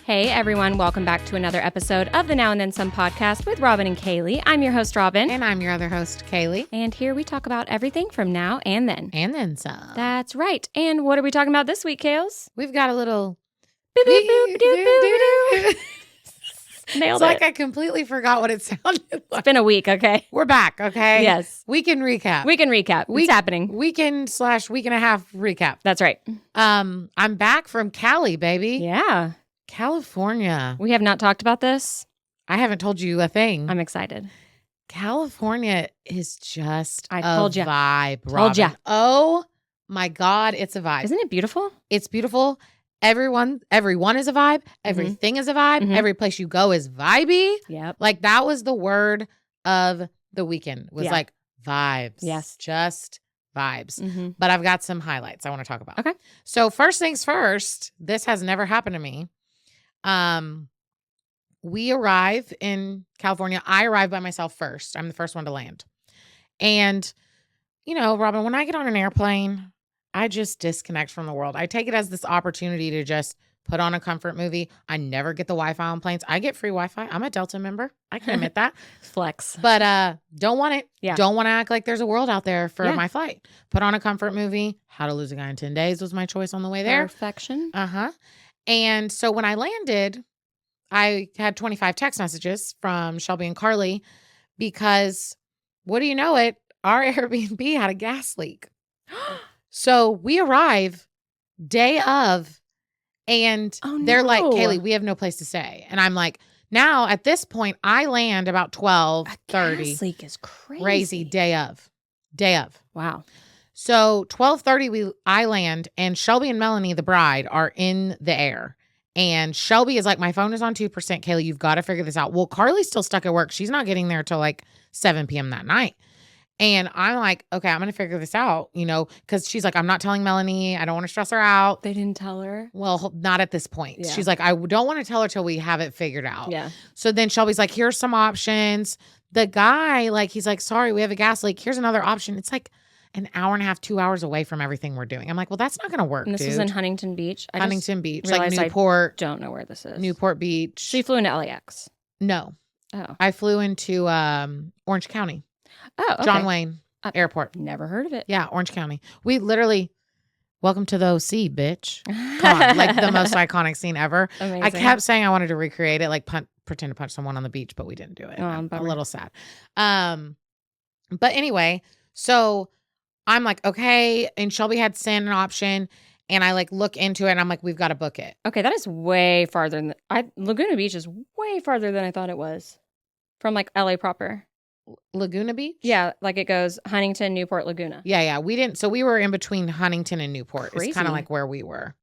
Hey everyone, welcome back to another episode of the Now and Then Some podcast with Robin and Kaley. I'm your host, Robin. And I'm your other host, Kaley. And here we talk about everything from now and then. And then some. That's right. And what are we talking about this week, Kales? We've got a little... Nailed It's it. like I completely forgot what it sounded like. It's been a week, okay? We're back, okay? Yes. Weekend recap. We can recap. What's happening? Weekend/week and a half recap. That's right. I'm back from Cali, baby. Yeah. California. We have not talked about this. I haven't told you a thing. I'm excited. California is just told ya. Vibe, Told Robin. ya. Oh my God, it's a vibe. Isn't it beautiful? It's beautiful. Everyone is a vibe. Everything is a vibe. Mhm. Every place you go is vibey. Yep. Like that was the word of the weekend was Yeah. like vibes. Yes. Just vibes. Mm-hmm. But I've got some highlights I want to talk about. Okay. So first things first, this has never happened to me. We arrive in California. I arrive by myself first. I'm the first one to land. And, you know, Robin, when I get on an airplane, I just disconnect from the world. I take it as this opportunity to just put on a comfort movie. I never get the Wi-Fi on planes. I get free Wi-Fi. I'm a Delta member. I can admit that. Flex. But don't want it. Yeah. Don't want to act like there's a world out there for Yeah. my flight. Put on a comfort movie. How to Lose a Guy in 10 Days was my choice on the way there. Perfection. Uh-huh. And so when I landed, I had 25 text messages from Shelby and Carly because, what do you know it, our Airbnb had a gas leak. So we arrive day of, and Oh, they're like, no. Kaley, we have no place to stay. And I'm like, now at this point, I land about 12:30. Gas leak is crazy. Crazy day of. Wow. So 12:30, I land, and Shelby and Melanie, the bride, are in the air. And Shelby is like, my phone is on 2%. Kaley, you've got to figure this out. Well, Carly's still stuck at work. She's not getting there till like 7 p.m. that night. And I'm like, okay, I'm going to figure this out, you know, because she's like, I'm not telling Melanie. I don't want to stress her out. They didn't tell her. Well, not at this point. Yeah. She's like, I don't want to tell her till we have it figured out. Yeah. So then Shelby's like, here's some options. The guy, like, he's like, sorry, we have a gas leak. Here's another option. It's like an hour and a half, 2 hours away from everything we're doing. I'm like, well, that's not going to work, And this dude. was in Huntington Beach. I Huntington Beach, like realized I Newport. don't know where this is. Newport Beach. So you flew into LAX. No, Oh. I flew into Orange County, Oh, okay. John Wayne Airport. Never heard of it. Yeah, Orange County. We literally, welcome to the OC, bitch. Come on, like the most iconic scene ever. Amazing. I kept saying I wanted to recreate it, like pretend to punch someone on the beach, but we didn't do it. Oh, I'm a bummer. little sad. But anyway, so I'm like, okay, and Shelby had sent an option, and I like look into it, and I'm like, we've got to book it. Okay, that is way farther than Laguna Beach is way farther than I thought it was from like LA proper. Laguna Beach? Yeah, like it goes Huntington, Newport, Laguna. Yeah. We didn't. So we were in between Huntington and Newport. Crazy. It's kind of like where we were.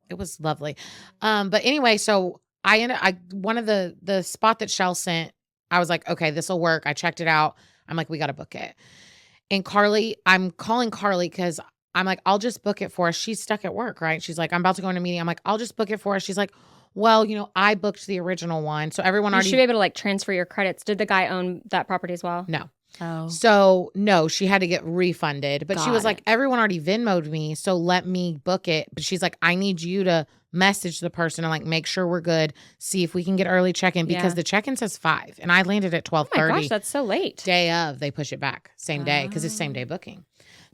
It was lovely. But anyway, so one of the spot that Shell sent, I was like, okay, this will work. I checked it out. I'm like, we got to book it. And Carly, I'm calling Carly because I'm like, I'll just book it for us. She's stuck at work, right? She's like, I'm about to go in a meeting. I'm like, I'll just book it for us. She's like, well, you know, I booked the original one. So everyone You already. should be able to like transfer your credits. Did the guy own that property as well? No. Oh. So no, she had to get refunded. But she Got was like, it. everyone already Venmo'd me, so let me book it. But she's like, I need you to message the person and like make sure we're good. See if we can get early check-in because Yeah. the check-in says 5. And I landed at Oh 12:30. my gosh, that's so late. Day of, they push it back. Same day because it's same day booking.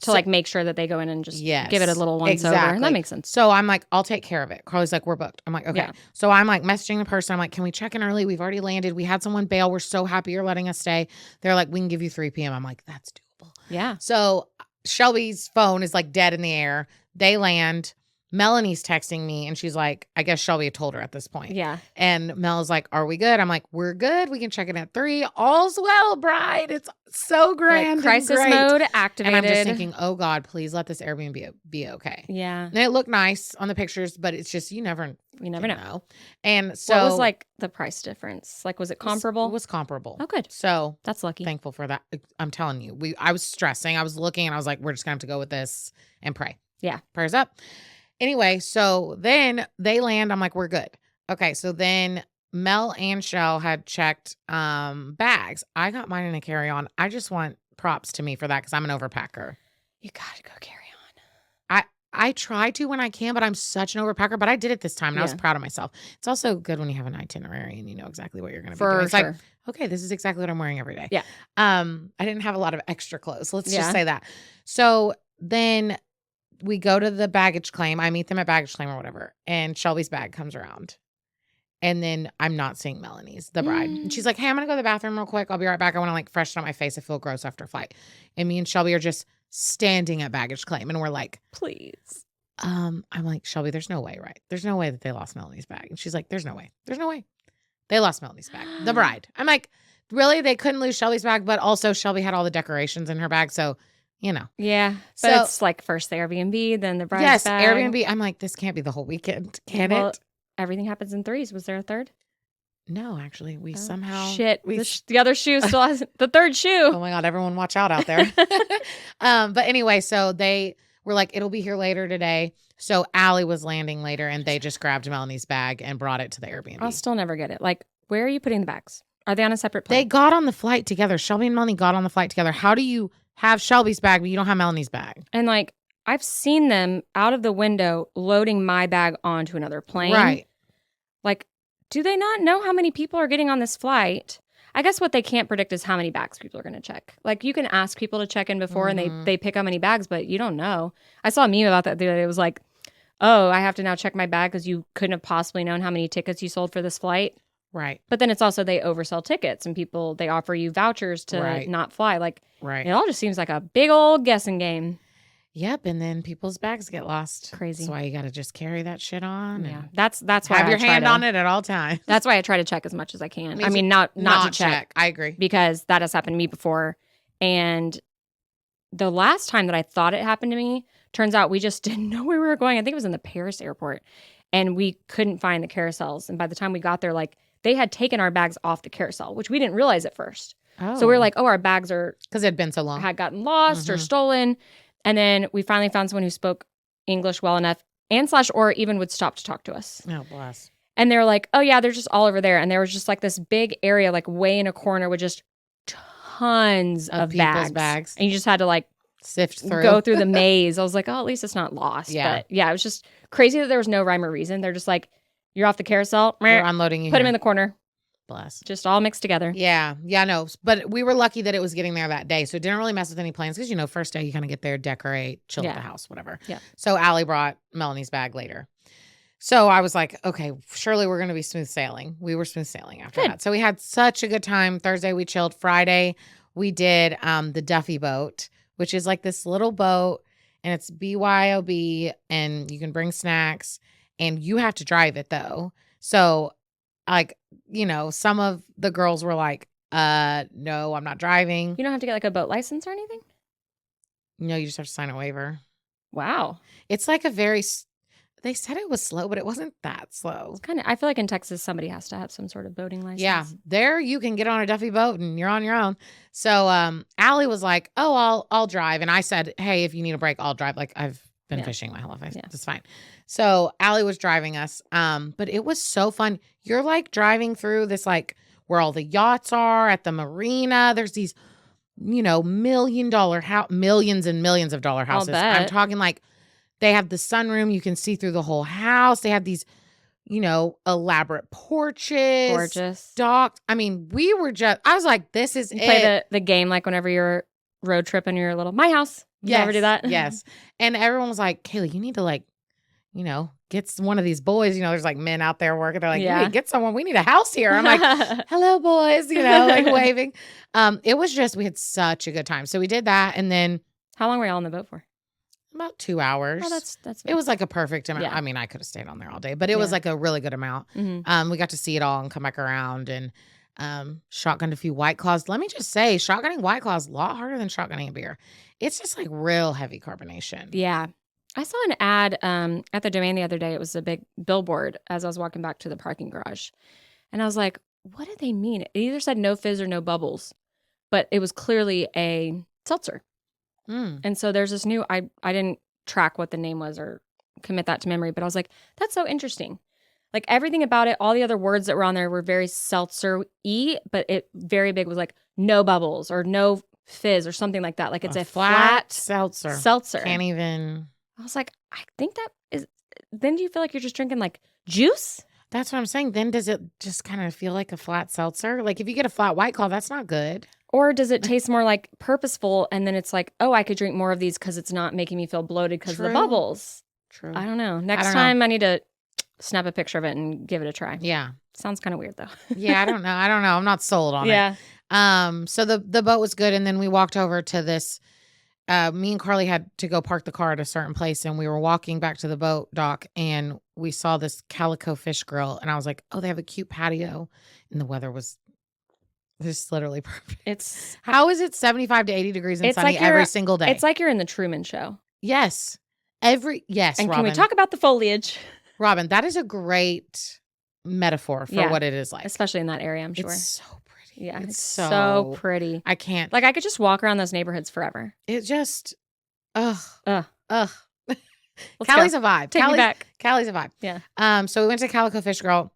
To like make sure that they go in and just Yes, give it a little once over. exactly. That makes sense. So I'm like, I'll take care of it. Carly's like, we're booked. I'm like, okay. Yeah. So I'm like messaging the person. I'm like, can we check in early? We've already landed. We had someone bail. We're so happy you're letting us stay. They're like, we can give you 3 p.m. I'm like, that's doable. Yeah. So Shelby's phone is like dead in the air. They land. Melanie's texting me and she's like, I guess Shelby had told her at this point. Yeah. And Mel's like, are we good? I'm like, we're good. We can check in at 3. All's well, bride. It's so grand. Like crisis and great. mode activated. And I'm just thinking, oh God, please let this Airbnb be okay. Yeah. And it looked nice on the pictures, but it's just, you never know. And so What was like the price difference? Like, was it comparable? It was comparable. Oh, good. So That's lucky. thankful for that. I'm telling you, I was stressing. I was looking and I was like, we're just gonna have to go with this and pray. Yeah. Prayers up. Anyway, so then they land. I'm like, we're good. Okay. So then Mel and Shell had checked bags. I got mine in a carry-on. I just want props to me for that because I'm an overpacker. You gotta go carry on. I try to when I can, but I'm such an overpacker. But I did it this time, and I was Yeah. proud of myself. It's also good when you have an itinerary and you know exactly what you're going to be For doing. It's sure. like, okay, this is exactly what I'm wearing every day. Yeah. I didn't have a lot of extra clothes. Let's just Yeah. say that. So then we go to the baggage claim. I meet them at baggage claim or whatever, and Shelby's bag comes around. And then I'm not seeing Melanie's, the bride. And she's like, hey, I'm going to go to the bathroom real quick. I'll be right back. I want to like freshen up my face. I feel gross after a flight. And me and Shelby are just standing at baggage claim. And we're like, Please. I'm like, Shelby, there's no way, right? There's no way that they lost Melanie's bag. And she's like, there's no way. There's no way. They lost Melanie's bag. The bride. I'm like, really? They couldn't lose Shelby's bag, but also Shelby had all the decorations in her bag. So, you know. Yeah. But So- it's like first the Airbnb, then the bride's Yes, bag. Airbnb. I'm like, this can't be the whole weekend. Can Well, it? Everything happens in threes. Was there a third? No, actually, we Oh, somehow. Shit. We The other shoe still has the third shoe. Oh my God, everyone watch out out there. But anyway, so they were like, it'll be here later today. So Allie was landing later and they just grabbed Melanie's bag and brought it to the Airbnb. I'll still never get it. Like, where are you putting the bags? Are they on a separate plane? They got on the flight together. Shelby and Melanie got on the flight together. How do you have Shelby's bag, but you don't have Melanie's bag? And like, I've seen them out of the window loading my bag onto another plane. Right. Like, do they not know how many people are getting on this flight? I guess what they can't predict is how many bags people are going to check. Like, you can ask people to check in before and they pick how many bags, but you don't know. I saw a meme about that the other day. It was like, oh, I have to now check my bag because you couldn't have possibly known how many tickets you sold for this flight. Right. But then it's also they oversell tickets and people, they offer you vouchers to Right. not fly. Like, Right. it all just seems like a big old guessing game. Yep. And then people's bags get lost. Crazy. That's why you got to just carry that shit on. Yeah, And that's why have I your try hand to- on it at all times. That's why I try to check as much as I can. Me I too. mean, not to check I agree. because that has happened to me before. And the last time that I thought it happened to me, turns out we just didn't know where we were going. I think it was in the Paris airport, and we couldn't find the carousels. And by the time we got there, like they had taken our bags off the carousel, which we didn't realize at first. Oh. So we were like, oh, our bags because it had been so long. had gotten lost or Mhm. stolen. And then we finally found someone who spoke English well enough and / or even would stop to talk to us. Oh, bless. And they were like, oh, yeah, they're just all over there. And there was just like this big area, like way in a corner with just tons of people's bags. bags. And you just had to like Sift through. go through the maze. I was like, oh, at least it's not lost. Yeah. But yeah, it was just crazy that there was no rhyme or reason. They're just like, you're off the carousel. We're unloading you. Put them here. in the corner. Bless. Just all mixed together. Yeah, no, but we were lucky that it was getting there that day, so it didn't really mess with any plans because first day you kind of get there, decorate, chill at Yeah. the house, whatever. Yeah. So Allie brought Melanie's bag later, so I was like, okay, surely we're gonna be smooth sailing. We were smooth sailing after Good. that, so we had such a good time. Thursday we chilled. Friday we did the Duffy boat, which is like this little boat, and it's BYOB, and you can bring snacks, and you have to drive it though. So like, some of the girls were like, no, I'm not driving. You don't have to get like a boat license or anything? No, you just have to sign a waiver. Wow. It's like they said it was slow, but it wasn't that slow. It's kind of, I feel like in Texas, somebody has to have some sort of boating license. Yeah, there you can get on a Duffy boat and you're on your own. So Allie was like, oh, I'll drive. And I said, hey, if you need a break, I'll drive. Like I've been Yeah. fishing my whole life. Yeah. It's fine. So Allie was driving us. But it was so fun. You're like driving through this like where all the yachts are at the marina. There's these, millions and millions of dollar houses. I'm bet. talking like they have the sunroom. You can see through the whole house. They have these, elaborate porches. Gorgeous. Docks. I mean, I was like, this is You it. play the game like whenever you're road tripping, you're little, my house. You ever do that? Yes. And everyone was like, Kaley, you need to like, get one of these boys. There's like men out there working. They're like, you Yeah. need to get someone. We need a house here. I'm like, hello, boys, like waving. It was just, we had such a good time. So we did that. And then How long were y'all on the boat for? about 2 hours. Oh, that's it was like a perfect amount. Yeah. I mean, I could have stayed on there all day, but it was Yeah. like a really good amount. Mhm. We got to see it all and come back around and shotgunned a few White Claws. Let me just say, shotgunning White Claws a lot harder than shotgunning a beer. It's just like real heavy carbonation. Yeah. I saw an ad at the Domain the other day. It was a big billboard as I was walking back to the parking garage. And I was like, what did they mean? It either said no fizz or no bubbles, but it was clearly a seltzer. Mm. And so there's this new, I didn't track what the name was or commit that to memory, but I was like, that's so interesting. Like everything about it, all the other words that were on there were very seltzer-y, but it very big was like no bubbles or no fizz or something like that. Like it's a flat seltzer. seltzer. Can't even. I was like, I think that is. Then do you feel like you're just drinking like juice? That's what I'm saying. Then does it just kind of feel like a flat seltzer? Like if you get a flat White Claw, that's not good. Or does it taste more like purposeful? And then it's like, oh, I could drink more of these because it's not making me feel bloated because of the bubbles. True. I don't know. Next time I need to snap a picture of it and give it a try. Yeah. Sounds kind of weird though. Yeah, I don't know. I'm not sold on it. Yeah. So the boat was good, and then we walked over to this. Me and Carly had to go park the car at a certain place, and we were walking back to the boat dock, and we saw this Calico Fish Grill, and I was like, "Oh, they have a cute patio," and the weather was just literally perfect. How is it 75 to 80 degrees and sunny every single day? It's like you're in the Truman Show. Yes, And Robin. can we talk about the foliage? Robin, that is a great metaphor for what it is like, especially in that area. I'm sure it's so pretty. Yeah, it's so pretty. I can't. Like I could just walk around those neighborhoods forever. It just, Cali's a vibe. Take me back. Cali's a vibe. Yeah. So we went to Calico Fish Grill.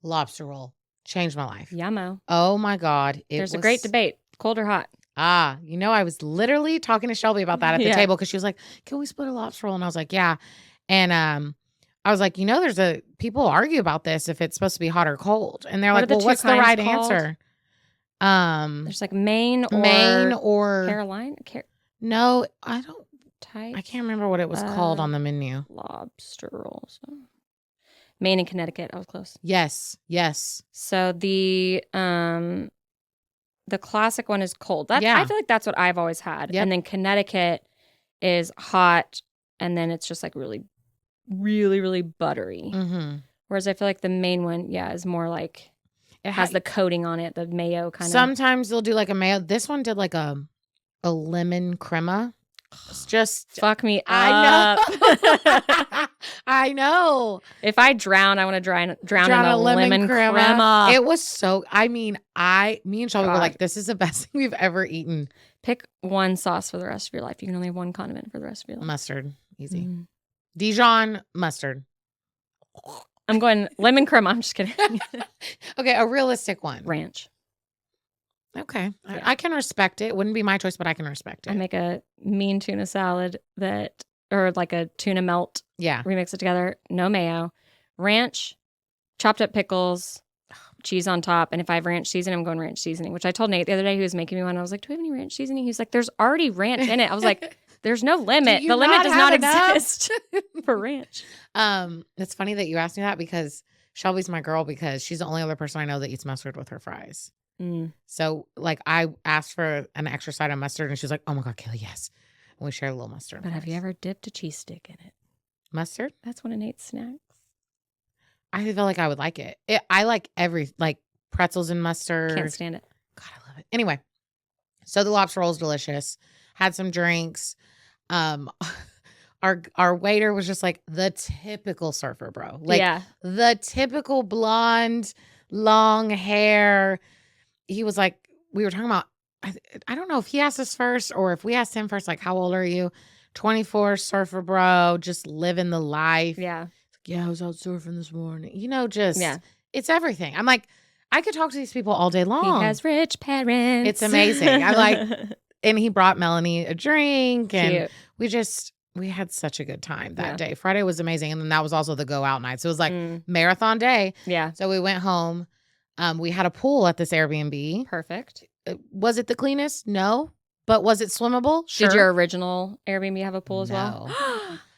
Lobster roll changed my life. Yummo. Oh my God. There's a great debate. Cold or hot? I was literally talking to Shelby about that at the table because she was like, "Can we split a lobster roll?" And I was like, "Yeah." And I was like, people argue about this if it's supposed to be hot or cold, and they're like, "Well, what's the right answer?" There's like Maine or Carolina. No, I don't. I can't remember what it was called on the menu. Lobster rolls. Maine and Connecticut. I was close. Yes. So the classic one is cold. I feel like that's what I've always had. Yep. And then Connecticut is hot, and then it's just like really, really, really buttery. Mm-hmm. Whereas I feel like the main one, is more like it has the coating on it, the mayo kind of. Sometimes they'll do like a mayo. This one did like a lemon crema. It's just fuck me up. I know. I know. If I drown, I want to drown in a lemon crema. It was so. I mean, me and Shelby were like, "This is the best thing we've ever eaten." Pick one sauce for the rest of your life. You can only have one condiment for the rest of your life. Mustard, easy. Dijon mustard. I'm going lemon crema. I'm just kidding. Okay, a realistic one. Ranch. Okay. Yeah. I can respect it. Wouldn't be my choice, but I can respect it. I make a mean tuna salad or like a tuna melt. Yeah. Remix it together. No mayo. Ranch, chopped up pickles, cheese on top. And if I have ranch seasoning, I'm going ranch seasoning, which I told Nate the other day. He was making me one. I was like, do we have any ranch seasoning? He's like, there's already ranch in it. I was like, there's no limit. The limit does not exist for ranch. It's funny that you asked me that because Shelby's my girl because she's the only other person I know that eats mustard with her fries. So like I asked for an extra side of mustard and she's like, "Oh my God, Kaley, yes." And we share a little mustard. But have you ever dipped a cheese stick in it? Mustard? That's one of Nate's snacks. I feel like I would like it. I like pretzels and mustard. Can't stand it. God, I love it. Anyway, so the lobster roll is delicious. Had some drinks. Our waiter was just like the typical surfer bro. Like the typical blonde, long hair. He was like, we were talking about, I don't know if he asked us first or if we asked him first, like, how old are you? 24, surfer bro, just living the life. Yeah. Like, yeah, I was out surfing this morning. It's everything. I'm like, I could talk to these people all day long. He has rich parents. It's amazing. I'm like, and he brought Melanie a drink and we had such a good time that day. Friday was amazing. And then that was also the go out night. So it was like marathon day. Yeah. So we went home. We had a pool at this Airbnb. Perfect. Was it the cleanest? No. But was it swimmable? Sure. Did your original Airbnb have a pool as well?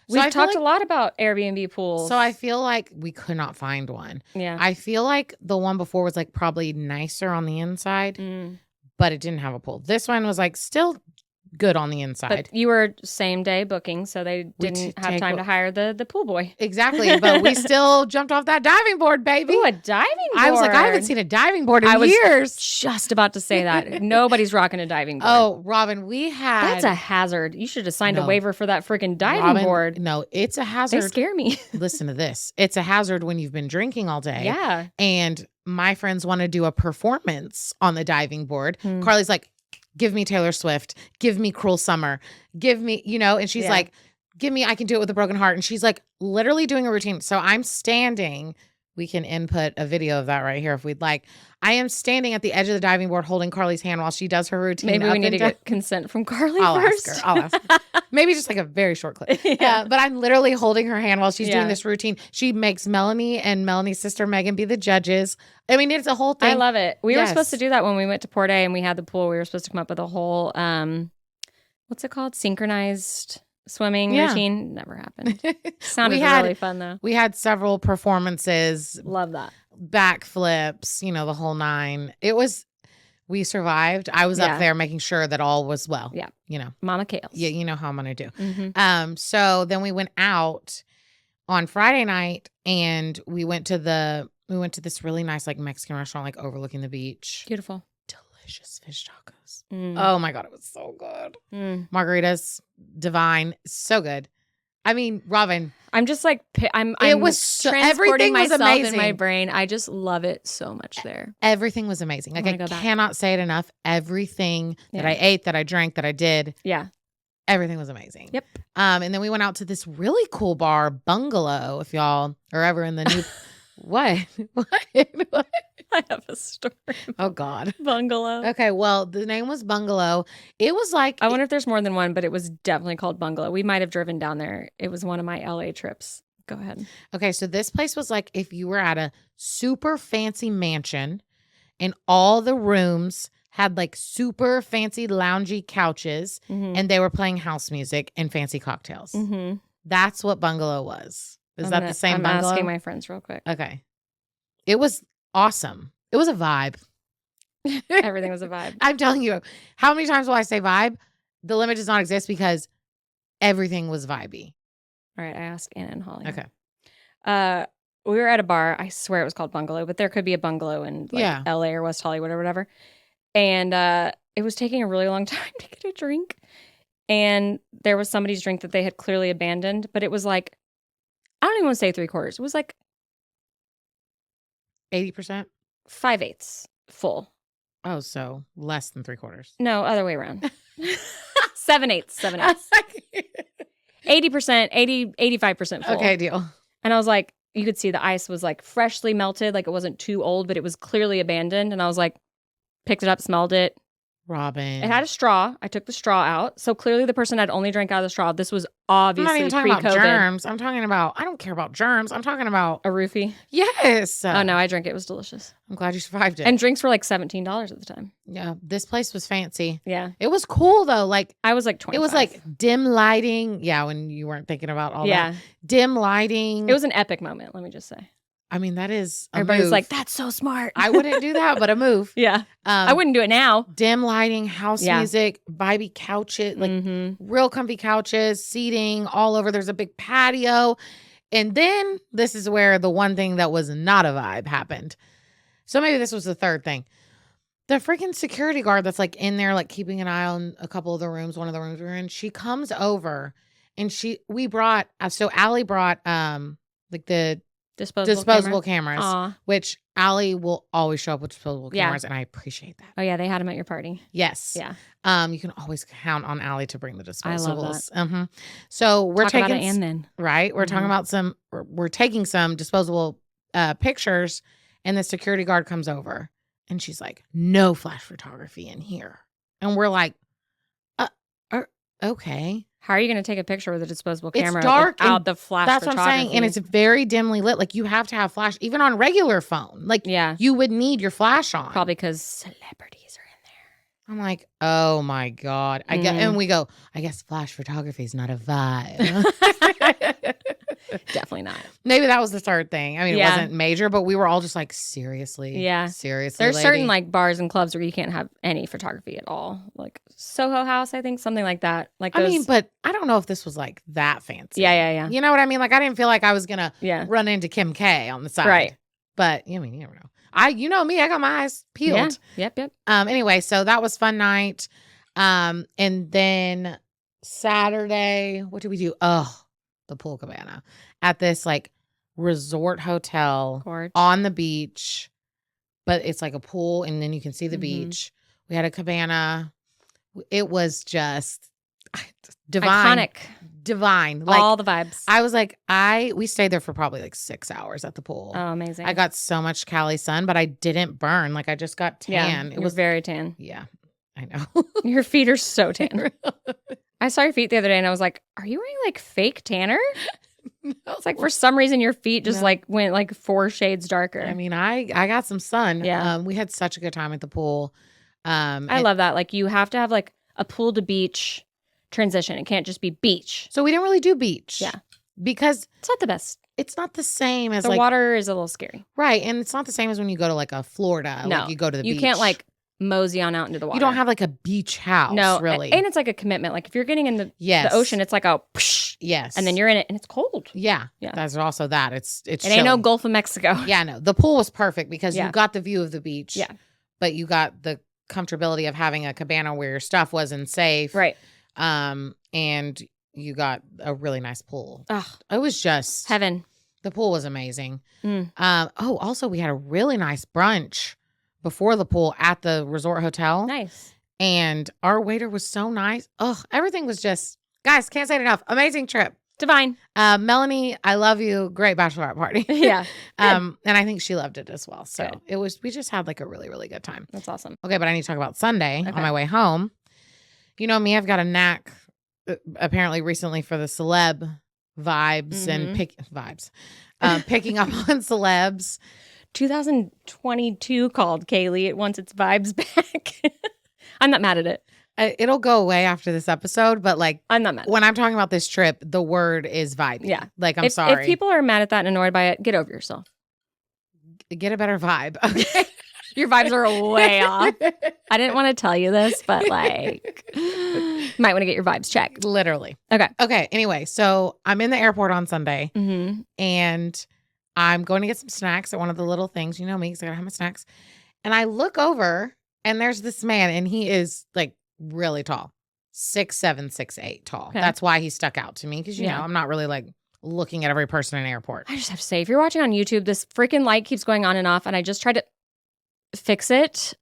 We've talked a lot about Airbnb pools. So I feel like we could not find one. Yeah. I feel like the one before was like probably nicer on the inside, but it didn't have a pool. This one was like still good on the inside. But you were same day booking, so they didn't have time to hire the pool boy. Exactly. But we still jumped off that diving board, baby. Ooh, a diving board. I was like, I haven't seen a diving board in years. Just about to say that. Nobody's rocking a diving board. Oh, Robin, That's a hazard. You should have signed a waiver for that freaking diving board. No, it's a hazard. They scare me. Listen to this. It's a hazard when you've been drinking all day. Yeah. And my friends want to do a performance on the diving board. Carly's like, give me Taylor Swift, give me Cruel Summer, give me, and she's like, give me, I Can Do It With a Broken Heart. And she's like literally doing a routine. So I'm standing We can input a video of that right here if we'd like. I am standing at the edge of the diving board holding Carly's hand while she does her routine. Maybe we need to get consent from Carly first. I'll ask her. Maybe just like a very short clip. Yeah. But I'm literally holding her hand while she's doing this routine. She makes Melanie and Melanie's sister Megan be the judges. I mean, it's a whole thing. I love it. We were supposed to do that when we went to Port A and we had the pool. We were supposed to come up with a whole, what's it called? Synchronized swimming routine. Never happened. Sounded really fun though. We had several performances. Love that. Backflips, the whole nine. We survived. I was up there making sure that all was well. Yeah. Mama Kales. Yeah, you know how I'm going to do. Mm-hmm. So then we went out on Friday night and we went to this really nice like Mexican restaurant like overlooking the beach. Beautiful. Delicious fish tacos. Oh my God, it was so good. Margaritas, divine, so good. I mean, Robin, I'm just like I'm transporting myself in my brain. I just love it so much there. Everything was amazing. Like I cannot say it enough. Everything that I ate, that I drank, that I did. Yeah. Everything was amazing. Yep. And then we went out to this really cool bar, Bungalow, if y'all are ever in the new What? I have a story. Oh God. Bungalow. Okay, well, the name was Bungalow. It was like I wonder if there's more than one, but it was definitely called Bungalow. We might have driven down there. It was one of my LA trips. Go ahead. Okay, so this place was like if you were at a super fancy mansion and all the rooms had like super fancy loungy couches and they were playing house music and fancy cocktails. Mm-hmm. That's what Bungalow was. Is that the same Bungalow? I'm asking my friends real quick. Okay. It was awesome. It was a vibe. Everything was a vibe. I'm telling you, how many times will I say vibe? The limit does not exist because everything was vibey. All right, I asked Anna and Holly. Okay. We were at a bar. I swear it was called Bungalow, but there could be a Bungalow in LA or West Hollywood or whatever. And it was taking a really long time to get a drink. And there was somebody's drink that they had clearly abandoned, but it was like, I don't even want to say 3/4. It was like 80%? 5/8 full. Oh, so less than 3/4. No, other way around. 7/8. 7/8. 80%, 85% full. Okay, deal. And I was like, you could see the ice was like freshly melted, like it wasn't too old, but it was clearly abandoned. And I was like, picked it up, smelled it. Robin. It had a straw. I took the straw out. So clearly the person had only drank out of the straw. This was obviously I'm not even talking pre-COVID. about germs. I'm talking about, I don't care about germs. I'm talking about A roofie? Yes. Oh, no, I drank it. It was delicious. I'm glad you survived it. And drinks were like $17 at the time. Yeah, this place was fancy. Yeah. It was cool though. Like I was like 25. It was like dim lighting. Yeah, when you weren't thinking about all that. Dim lighting. It was an epic moment, let me just say. I mean, that is a Everybody's move. like, that's so smart. I wouldn't do that, but a move. Yeah. I wouldn't do it now. Dim lighting, house music, vibey couches, like real comfy couches, seating all over. There's a big patio. And then this is where the one thing that was not a vibe happened. So maybe this was the third thing. The freaking security guard that's like in there, like keeping an eye on a couple of the rooms, one of the rooms we were in, she comes over and Allie brought like the disposable cameras, Aww. which Allie will always show up with disposable cameras, and I appreciate that. Oh yeah, they had them at your party. Yes. Yeah. You can always count on Allie to bring the disposables. I love that. So we're Talk taking about it and then right. We're talking about we're taking some disposable pictures, and the security guard comes over, and she's like, "No flash photography in here," and we're like, "Okay." How are you going to take a picture with a disposable camera it's dark without the flash That's photography? what I'm saying. And it's very dimly lit. Like you have to have flash, even on regular phone. Like you would need your flash on. Probably because celebrities are in there. I'm like, oh my God. And we go, I guess flash photography is not a vibe. Definitely not. Maybe that was the third thing. I mean, it wasn't major, but we were all just like, seriously. Yeah. Seriously. There's certain like bars and clubs where you can't have any photography at all. Like Soho House, I think, something like that. Like I mean, but I don't know if this was like that fancy. Yeah. You know what I mean? Like I didn't feel like I was going to run into Kim K on the side. Right. But you never know. You know me, I got my eyes peeled. Yeah. Yep. Anyway, so that was fun night. And then Saturday, what did we do? Oh, the pool cabana at this like resort hotel on the beach, but it's like a pool and then you can see the beach. We had a cabana. It was just divine. divine. Like, all the vibes. I was like, we stayed there for probably like 6 hours at the pool. Oh, amazing. I got so much Cali sun, but I didn't burn. Like, I just got tan. Yeah, It was very tan. Yeah, I know. Your feet are so tan. I saw your feet the other day and I was like, are you wearing like fake tanner? No. It's like for some reason your feet just like went like 4 shades darker. I mean, I got some sun. Yeah. We had such a good time at the pool. I love that. Like you have to have like a pool to beach transition. It can't just be beach. So we didn't really do beach. Yeah. Because it's not the best. It's not the same as the like water is a little scary. Right. And it's not the same as when you go to like a Florida. No. Like you go to the beach. You can't like mosey on out into the water. You don't have like a beach house, no, really. And it's like a commitment. Like if you're getting in the ocean, it's like a psh, yes. And then you're in it and it's cold. Yeah. Yeah. There's also that. It ain't no Gulf of Mexico. Yeah, no. The pool was perfect because you got the view of the beach. Yeah. But you got the comfortability of having a cabana where your stuff wasn't safe. Right. And you got a really nice pool. Ugh. It was just heaven. The pool was amazing. Mm. Also we had a really nice brunch before the pool at the resort hotel. Nice. And our waiter was so nice. Everything was just, guys, can't say it enough. Amazing trip. Divine. Melanie, I love you. Great bachelorette party. Yeah. And I think she loved it as well. So good. We just had like a really, really good time. That's awesome. Okay, but I need to talk about Sunday on my way home. You know me, I've got a knack apparently recently for the celeb vibes and picking up on celebs. 2022 called Kaley. It wants its vibes back. I'm not mad at it. It'll go away after this episode, but like I'm not mad. When I'm talking about this trip, the word is vibey. Yeah. Like I'm sorry. If people are mad at that and annoyed by it, get over yourself. Get a better vibe. Okay. Your vibes are way off. I didn't want to tell you this, but like might want to get your vibes checked. Literally. Okay. Anyway, so I'm in the airport on Sunday mm-hmm. and I'm going to get some snacks at one of the little things. You know me, because I gotta have my snacks. And I look over and there's this man and he is like really tall. 6'7", 6'8" tall. Okay. That's why he stuck out to me because, you know, I'm not really like looking at every person in an airport. I just have to say, if you're watching on YouTube, this freaking light keeps going on and off and I just tried to fix it.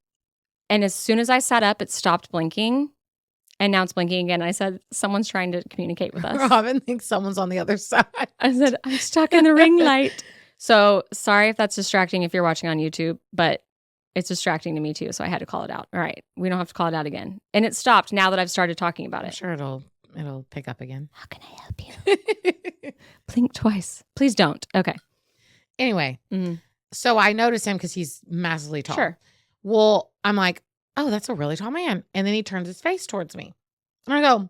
And as soon as I sat up, it stopped blinking. And now it's blinking again. I said, someone's trying to communicate with us. Robin thinks someone's on the other side. I said, I'm stuck in the ring light. So sorry if that's distracting if you're watching on YouTube, but it's distracting to me too. So I had to call it out. All right. We don't have to call it out again. And it stopped now that I've started talking about I'm it. sure it'll pick up again. How can I help you? Blink twice. Please don't. Okay. Anyway, so I noticed him because he's massively tall. Sure. Well, I'm like, oh, that's a really tall man. And then he turns his face towards me. And I go,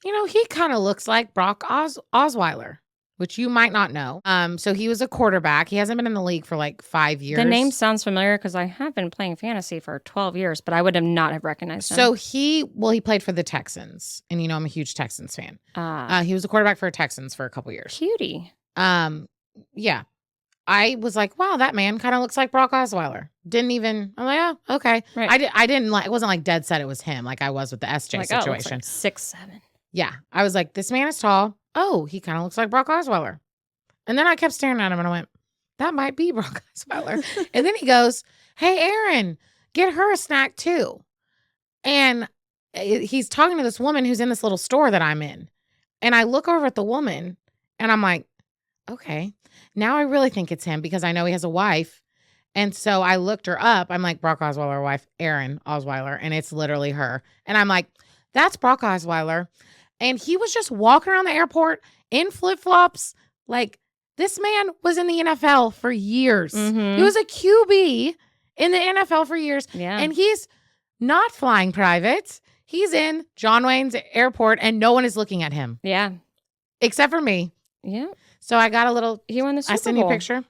you know, he kind of looks like Brock Osweiler, which you might not know. So he was a quarterback. He hasn't been in the league for like 5 years. The name sounds familiar because I have been playing fantasy for 12 years, but I would have not have recognized him. So he played for the Texans. And, you know, I'm a huge Texans fan. He was a quarterback for Texans for a couple years. Cutie. Yeah. I was like, wow, that man kind of looks like Brock Osweiler. I'm like, oh, okay. Right. I didn't like, it wasn't like dead set it was him like I was with the SJ like, situation. Like 6'7". Yeah. I was like, this man is tall. Oh, he kind of looks like Brock Osweiler. And then I kept staring at him and I went, that might be Brock Osweiler. And then he goes, hey, Aaron, get her a snack too. And he's talking to this woman who's in this little store that I'm in. And I look over at the woman and I'm like, okay, now I really think it's him because I know he has a wife. And so I looked her up. I'm like, Brock Osweiler wife, Erin Osweiler. And it's literally her. And I'm like, that's Brock Osweiler. And he was just walking around the airport in flip-flops. Like, this man was in the NFL for years. Mm-hmm. He was a QB in the NFL for years. Yeah. And he's not flying private. He's in John Wayne's airport and no one is looking at him. Yeah. Except for me. Yeah. So I got a little. He won the Super Bowl. I sent you a picture.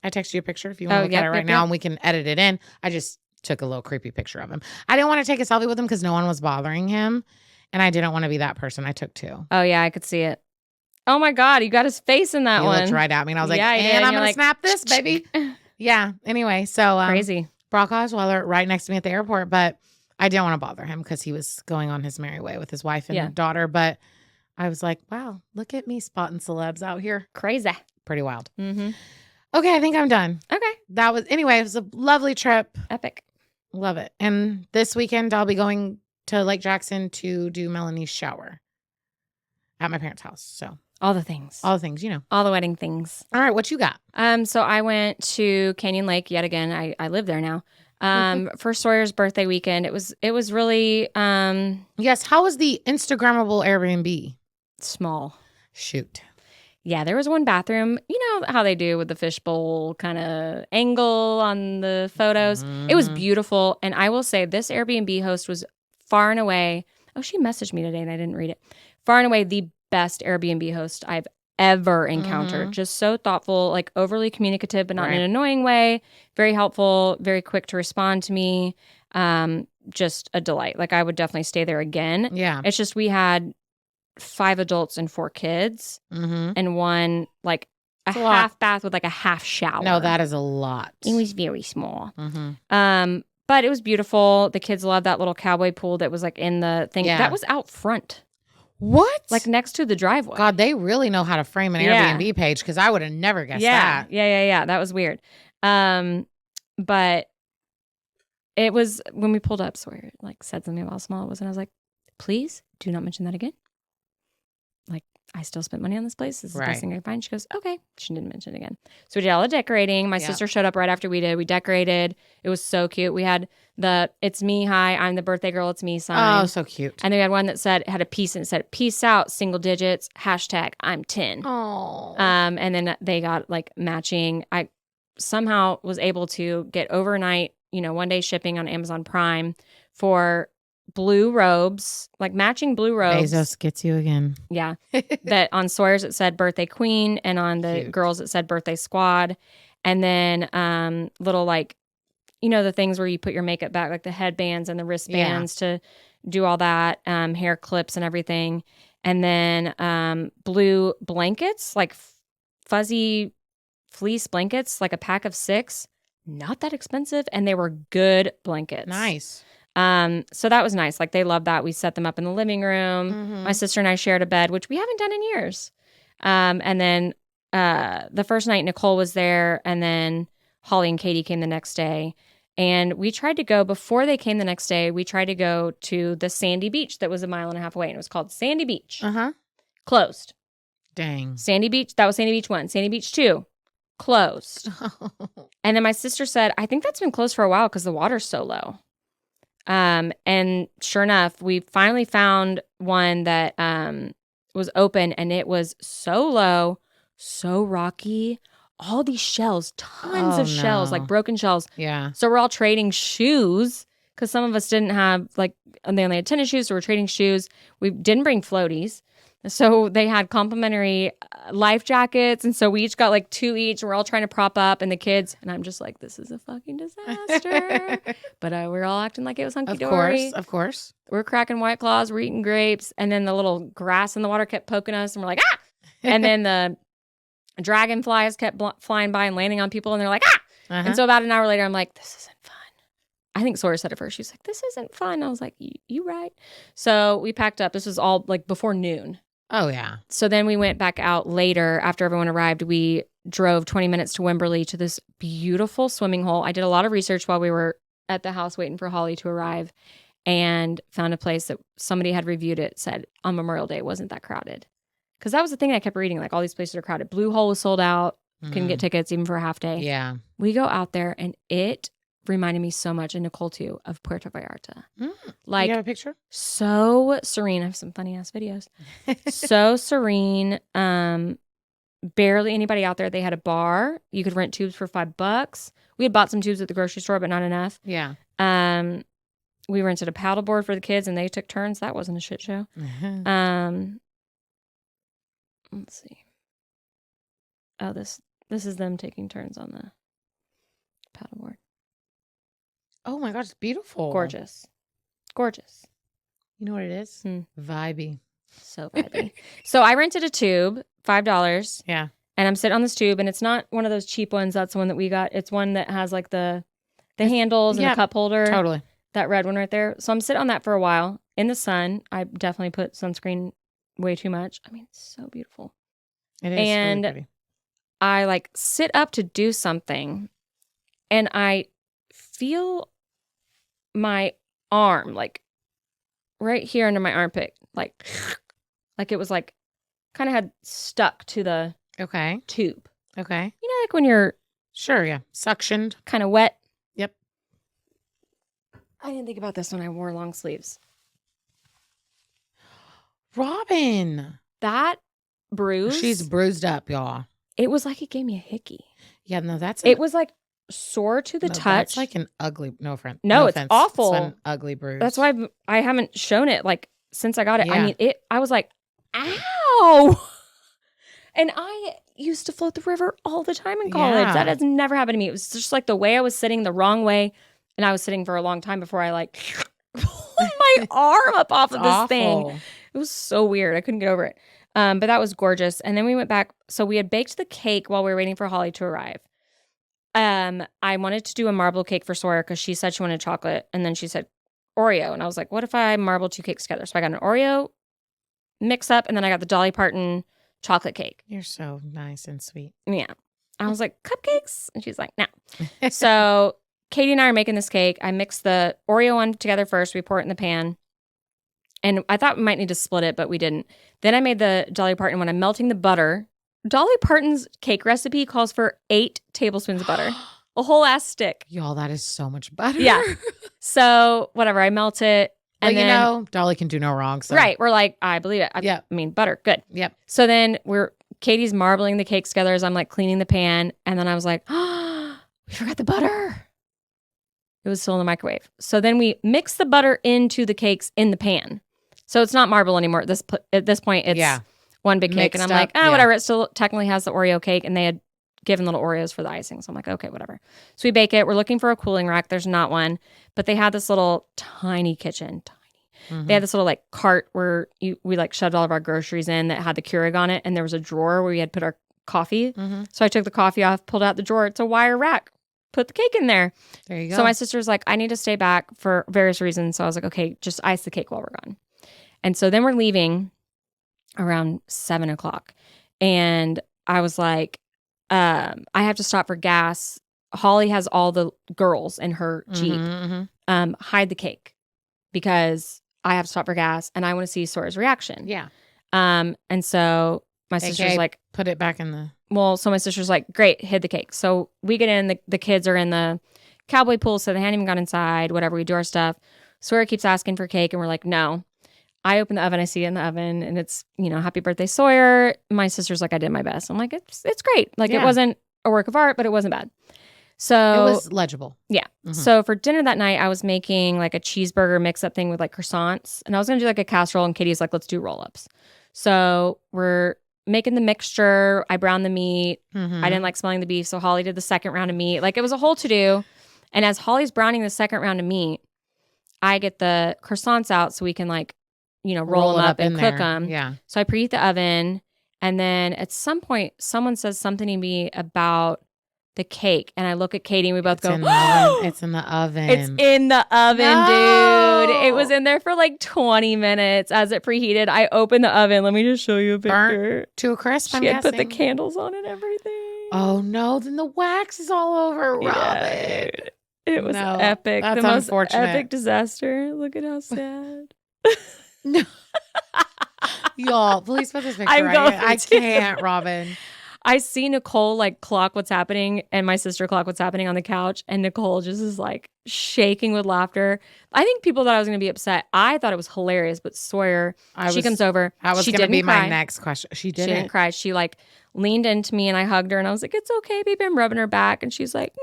I text you a picture if you want to look at it right now and we can edit it in. I just took a little creepy picture of him. I didn't want to take a selfie with him because no one was bothering him. And I didn't want to be that person. I took 2. Oh, yeah. I could see it. Oh, my God. You got his face in that He one. looked right at me. And I was like, yeah, and I'm going like, to snap this, baby. Yeah. Anyway, so. Crazy. Brock Osweiler right next to me at the airport. But I didn't want to bother him because he was going on his merry way with his wife and daughter. But I was like, wow, look at me spotting celebs out here. Crazy. Pretty wild. Mm-hmm. Okay, I think I'm done. Okay. Anyway, it was a lovely trip. Epic. Love it. And this weekend, I'll be going to Lake Jackson to do Melanie's shower. at my parents' house. So All the things. all the things, you know. All the wedding things. All right, what you got? So I went to Canyon Lake yet again. I live there now. For Sawyer's birthday weekend. It was really Yes, how was the Instagrammable Airbnb? small. Shoot. Yeah, there was one bathroom. You know how they do with the fishbowl kind of angle on the photos. It was beautiful. And I will say this Airbnb host was far and away. Oh, she messaged me today and I didn't read it. Far and away the best Airbnb host I've ever encountered. Just so thoughtful, like overly communicative, but not in an annoying way. Very helpful, very quick to respond to me. Just a delight. Like I would definitely stay there again. Yeah. It's just we had 5 adults and 4 kids and one like a half bath with like a half shower. No, that is a lot. It was very small. But it was beautiful. The kids loved that little cowboy pool that was like in the thing. Yeah. That was out front. What? Like next to the driveway. God, they really know how to frame an Airbnb page because I would have never guessed that. Yeah. That was weird. But it was when we pulled up, Sawyer like said something about how small it was, and I was like, please do not mention that again. Like, I still spent money on this place. This is the best thing I can find. She goes, okay. She didn't mention it again. So we did all the decorating. My sister showed up right after we did. We decorated. It was so cute. We had the "It's me, hi, I'm the birthday girl, it's me" sign. Oh, so cute. And then we had one that had a piece and it said, "Peace out, single digits, #I'm 10." Oh. And then they got like matching. I somehow was able to get overnight, 1-day shipping on Amazon Prime for blue robes, like matching blue robes. Bezos gets you again. Yeah. That on Sawyer's it said birthday queen, and on the girls it said birthday squad. And then little like, the things where you put your makeup back, like the headbands and the wristbands to do all that, hair clips and everything. And then blue blankets, like fuzzy fleece blankets, like a pack of 6. Not that expensive. And they were good blankets. Nice. So that was nice. Like they loved that. We set them up in the living room. My sister and I shared a bed, which we haven't done in years. And then the first night Nicole was there, and then Holly and Katie came the next day. And we tried to go, before they came the next day, we tried to go to the sandy beach that was 1.5 miles away. And it was called Sandy Beach. Closed. Dang. Sandy Beach. That was Sandy Beach 1. Sandy Beach 2. Closed. And then my sister said, I think that's been closed for a while because the water's so low. And sure enough, we finally found one that was open, and it was so low, so rocky, all these shells, tons of shells, like broken shells. Yeah. So we're all trading shoes because some of us didn't have, like, they only had tennis shoes, so we're trading shoes. We didn't bring floaties. So they had complimentary life jackets, and so we each got like 2 each, and we're all trying to prop up, and the kids, and I'm just like, this is a fucking disaster. But we're all acting like it was hunky-dory. Of course. We're cracking White Claws, we're eating grapes, and then the little grass in the water kept poking us, and we're like, ah! And then the dragonflies kept flying by and landing on people, and they're like, ah! And so about an hour later, I'm like, this isn't fun. I think Sawyer said it first. She's like, this isn't fun. I was like, you right. So we packed up. This was all like before noon. Oh, yeah. So then we went back out later after everyone arrived. We drove 20 minutes to Wimberley to this beautiful swimming hole. I did a lot of research while we were at the house waiting for Holly to arrive, and found a place that somebody had reviewed it, said on Memorial Day it wasn't that crowded. Because that was the thing I kept reading, like all these places are crowded. Blue Hole was sold out. Couldn't get tickets even for a half day. Yeah. We go out there, and it reminded me so much, and Nicole too, of Puerto Vallarta. Like, you have a picture? So serene. I have some funny ass videos. So serene. Barely anybody out there. They had a bar. You could rent tubes for $5. We had bought some tubes at the grocery store, but not enough. Yeah. We rented a paddleboard for the kids, and they took turns. That wasn't a shit show. Let's see. Oh, this is them taking turns on the paddleboard. Oh my gosh, it's beautiful. Gorgeous. You know what it is? Vibey. So vibey. So I rented a tube, $5. Yeah. And I'm sitting on this tube, and it's not one of those cheap ones. That's the one that we got. It's one that has like the handles and the cup holder. Totally. That red one right there. So I'm sitting on that for a while in the sun. I definitely put sunscreen way too much. I mean, it's so beautiful. It is and really pretty. I like sit up to do something, and I feel my arm like right here under my armpit, like it was like kind of had stuck to the Okay. tube. Okay. You know, like when you're Sure, yeah. Suctioned. kind of wet. Yep. I didn't think about this when I wore long sleeves. Robin. That bruise. She's bruised up, y'all. It was like it gave me a hickey. Yeah, no, that's It was like sore to the touch. That's like an ugly, no offense. No, it's offense. awful. It's an ugly bruise. That's why I haven't shown it like since I got it. Yeah. I mean, I was like, ow. And I used to float the river all the time in college. Yeah. That has never happened to me. It was just like the way I was sitting the wrong way. And I was sitting for a long time before I like pulled my arm up off of this thing. It was so weird. I couldn't get over it. But that was gorgeous. And then we went back. So we had baked the cake while we were waiting for Holly to arrive. I wanted to do a marble cake for Sawyer because she said she wanted chocolate. And then she said Oreo. And I was like, what if I marble 2 cakes together? So I got an Oreo mix up and then I got the Dolly Parton chocolate cake. You're so nice and sweet. Yeah. I was like, cupcakes? And she's like, no. So Katie and I are making this cake. I mixed the Oreo one together first. We pour it in the pan. And I thought we might need to split it, but we didn't. Then I made the Dolly Parton one. I'm melting the butter. Dolly Parton's cake recipe calls for 8 tablespoons of butter. A whole ass stick. Y'all, that is so much butter. Yeah. So whatever, I melt it. And But then, Dolly can do no wrong. So. right. We're like, I believe it. Yep. I mean, butter. Good. Yep. So then Katie's marbling the cakes together as I'm like cleaning the pan. And then I was like, oh, we forgot the butter. It was still in the microwave. So then we mix the butter into the cakes in the pan. So it's not marble anymore. At this point, it's one big cake. Mixed and I'm like, up, whatever. It still technically has the Oreo cake. And they had given little Oreos for the icing. So I'm like, okay, whatever. So we bake it. We're looking for a cooling rack. There's not one. But they had this little tiny kitchen. They had this little like cart where we like shoved all of our groceries in that had the Keurig on it. And there was a drawer where we had put our coffee. So I took the coffee off, pulled out the drawer. It's a wire rack. Put the cake in there. There you go. So my sister's like, I need to stay back for various reasons. So I was like, okay, just ice the cake while we're gone. And so then we're leaving around 7:00. And I was like, I have to stop for gas. Holly has all the girls in her Jeep. Hide the cake because I have to stop for gas and I want to see Sora's reaction. Yeah. And so my sister's like, put it back in the. Well, so my sister's like, great, hid the cake. So we get in, the kids are in the cowboy pool, so they hadn't even gone inside, whatever, we do our stuff. Sawyer keeps asking for cake, and we're like, no. I open the oven, I see it in the oven, and it's, happy birthday, Sawyer. My sister's like, I did my best. I'm like, it's great. Like, It wasn't a work of art, but it wasn't bad. So it was legible. Yeah. So for dinner that night, I was making like a cheeseburger mix-up thing with like croissants, and I was going to do like a casserole, and Katie's like, let's do roll-ups. So we're making the mixture. I browned the meat. I didn't like smelling the beef, so Holly did the second round of meat. Like, it was a whole to-do. And as Holly's browning the second round of meat, I get the croissants out so we can like, roll them up and cook them. Yeah. So I preheat the oven. And then at some point, someone says something to me about the cake. And I look at Katie and we both go, it's in the oven. It's in the oven, dude. It was in there for like 20 minutes as it preheated. I opened the oven. Let me just show you a picture. Burnt to a crisp, She had put the candles on and everything. Oh, no. Then the wax is all over, Robin. Yeah, it was epic. That's the most unfortunate. epic disaster. Look at how sad. No. Y'all, please put this picture I'm right going here. I to. can't, Robin. I see Nicole like clock what's happening and my sister clock what's happening on the couch, and Nicole just is like shaking with laughter. I think people thought I was going to be upset. I thought it was hilarious, but Sawyer, she comes over. That was going to be my next question. She didn't cry. She like leaned into me and I hugged her and I was like, it's okay, baby. I'm rubbing her back. And she's like,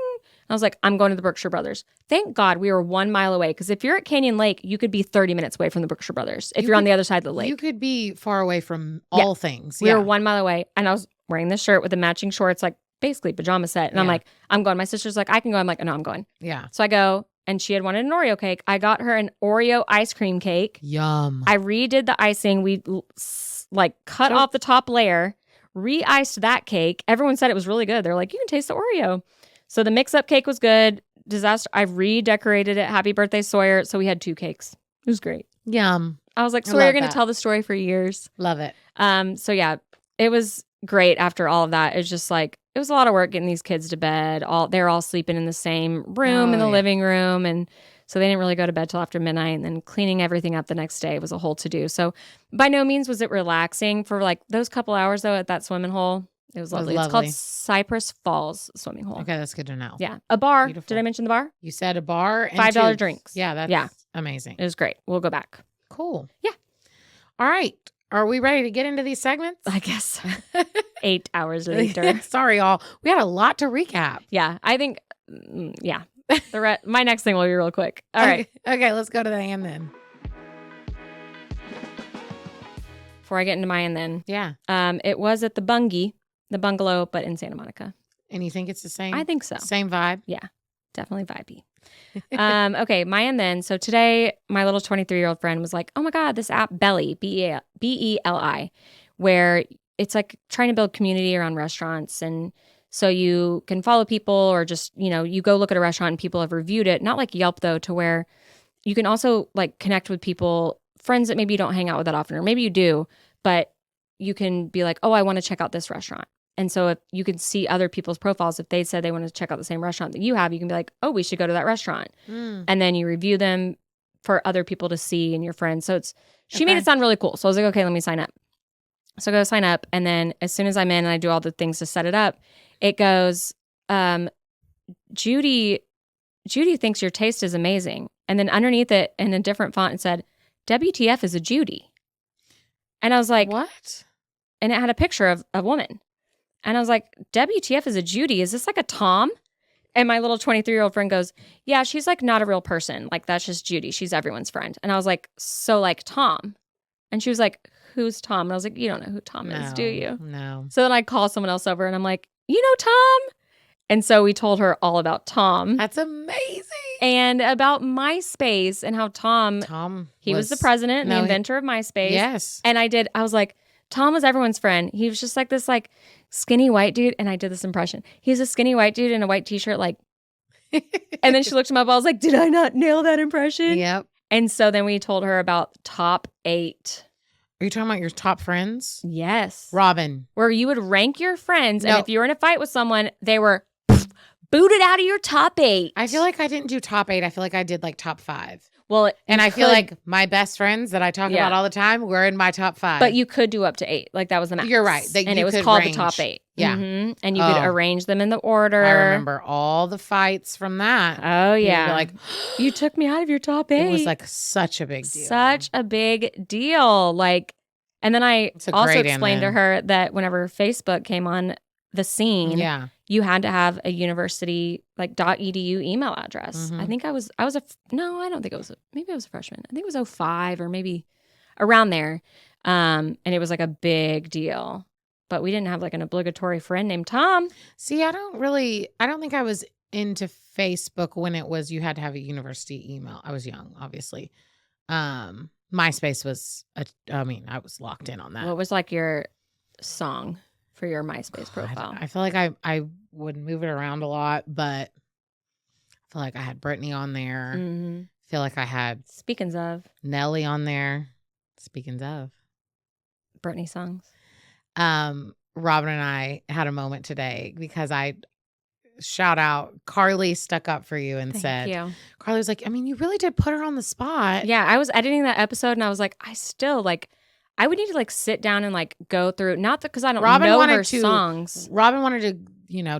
I was like, I'm going to the Brookshire Brothers. Thank God we were 1 mile away, because if you're at Canyon Lake, you could be 30 minutes away from the Brookshire Brothers if you're on the other side of the lake. You could be far away from all things. We were 1 mile away, and I was wearing this shirt with the matching shorts, like basically pajama set. And I'm like, I'm going. My sister's like, I can go. I'm like, no, I'm going. Yeah. So I go, and she had wanted an Oreo cake. I got her an Oreo ice cream cake. Yum. I redid the icing. We like cut off the top layer, re-iced that cake. Everyone said it was really good. They're like, you can taste the Oreo. So the mix-up cake was good. Disaster. I redecorated it. Happy birthday, Sawyer. So we had 2 cakes. It was great. Yum. I was like, Sawyer, you're going to tell the story for years. Love it. So yeah, it was great after all of that. It's just like, it was a lot of work getting these kids to bed. They're all sleeping in the same room in the living room. And So they didn't really go to bed till after midnight, and then cleaning everything up the next day was a whole to-do. So by no means was it relaxing for like those couple hours though at that swimming hole. It was lovely. It's called Cypress Falls Swimming Hole. Okay, that's good to know. Yeah. A bar. Beautiful. Did I mention the bar? You said a bar and $5 drinks. Yeah, that's amazing. It was great. We'll go back. Cool. Yeah. All right. Are we ready to get into these segments? I guess 8 hours later. Sorry, y'all. We had a lot to recap. Yeah. I think, yeah. My next thing will be real quick. All right. Okay, let's go to the and then. Before I get into my and then. Yeah. It was at the Bungalow, but in Santa Monica. And you think it's the same? I think so. Same vibe? Yeah. Definitely vibey. Okay, my and then. So today, my little 23-year-old friend was like, oh my God, this app, Belly, Beli, where it's like trying to build community around restaurants. And so you can follow people or just, you go look at a restaurant and people have reviewed it. Not like Yelp, though, to where you can also like connect with people, friends that maybe you don't hang out with that often, or maybe you do, but you can be like, oh, I want to check out this restaurant. And so if you can see other people's profiles, if they said they want to check out the same restaurant that you have, you can be like, oh, we should go to that restaurant. And then you review them for other people to see and your friends. So she made it sound really cool. So I was like, okay, let me sign up. So I go sign up. And then as soon as I'm in and I do all the things to set it up, it goes, Judy thinks your taste is amazing. And then underneath it in a different font, it said, WTF is a Judy. And I was like, what? And it had a picture of a woman. And I was like, WTF is a Judy. Is this like a Tom? And my little 23-year-old friend goes, yeah, she's like not a real person. Like that's just Judy. She's everyone's friend. And I was like, so like Tom? And she was like, who's Tom? And I was like, you don't know who Tom is, do you? No. So then I call someone else over and I'm like, you know Tom? And so we told her all about Tom. That's amazing. And about MySpace and how Tom he was the president and the inventor of MySpace. Yes. And I was like, Tom was everyone's friend. He was just like this like skinny white dude. And I did this impression. He's a skinny white dude in a white t-shirt like. And then she looked him up. I was like, did I not nail that impression? Yep. And so then we told her about top 8. Are you talking about your top friends? Yes. Robin. Where you would rank your friends. And if you were in a fight with someone, they were booted out of your top 8. I feel like I didn't do top 8. I feel like I did like top 5. Well, and I feel like my best friends that I talk about all the time were in my top 5. But you could do up to 8. Like that was the max. You're right. And it was called the top 8. Yeah. Mm-hmm. And you could arrange them in the order. I remember all the fights from that. Oh, yeah. Like, you took me out of your top 8. It was like such a big deal. Such a big deal. Like, and then I also explained to her that whenever Facebook came on the scene, you had to have a university like .edu email address. Mm-hmm. I think I don't think it was, maybe I was a freshman. I think it was 05 or maybe around there. And it was like a big deal, but we didn't have like an obligatory friend named Tom. See, I don't think I was into Facebook when it was, you had to have a university email. I was young, obviously. MySpace was, I was locked in on that. What was like your song for your MySpace profile? I feel like I would move it around a lot, but I feel like I had Britney on there. Mm-hmm. I feel like I had Speakings of Nelly on there. Speakings of Britney songs. Robin and I had a moment today because shout out, Carly stuck up for you and Thank you. Carly was like, I mean, you really did put her on the spot. Yeah, I was editing that episode and I was like, I would need to like sit down and like go through, not because I don't know her songs. Robin wanted to,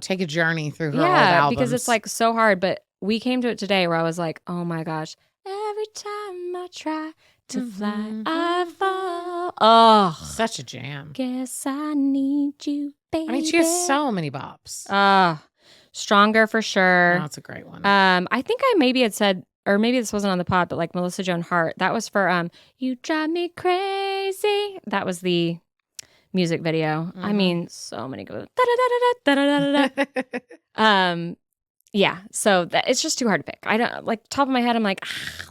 take a journey through her old albums. Because it's like so hard. But we came to it today where I was like, oh my gosh, every time I try to fly, I fall. Oh, such a jam. Guess I need you, baby. I mean, she has so many bops. Stronger for sure. Oh, that's a great one. I think I maybe had said, or maybe this wasn't on the pod, but like Melissa Joan Hart, that was for You Drive Me Crazy. That was the music video. I mean, so many good. Yeah, so it's just too hard to pick. I don't like top of my head. I'm like,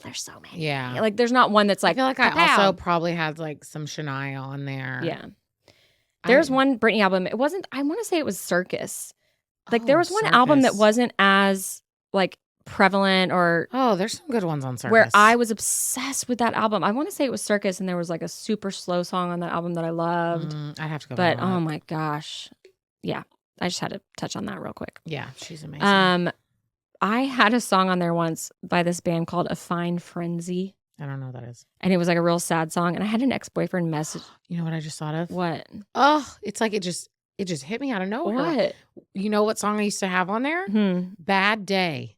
there's so many. Yeah, like there's not one that's like. I feel like I also probably had like some Shania on there. Yeah, there's one Britney album. It wasn't. I want to say it was Circus. Like there was one album that wasn't as like prevalent or there's some good ones on Circus where I was obsessed with that album. I want to say it was Circus, and there was like a super slow song on that album that I loved. I'd have to go. But oh my gosh, yeah, I just had to touch on that real quick. Yeah, she's amazing. I had a song on there once by this band called A Fine Frenzy. I don't know what that is. And it was like a real sad song. And I had an ex-boyfriend message. You know what I just thought of? What? Oh, it's like it just hit me out of nowhere. What? You know what song I used to have on there? Bad Day.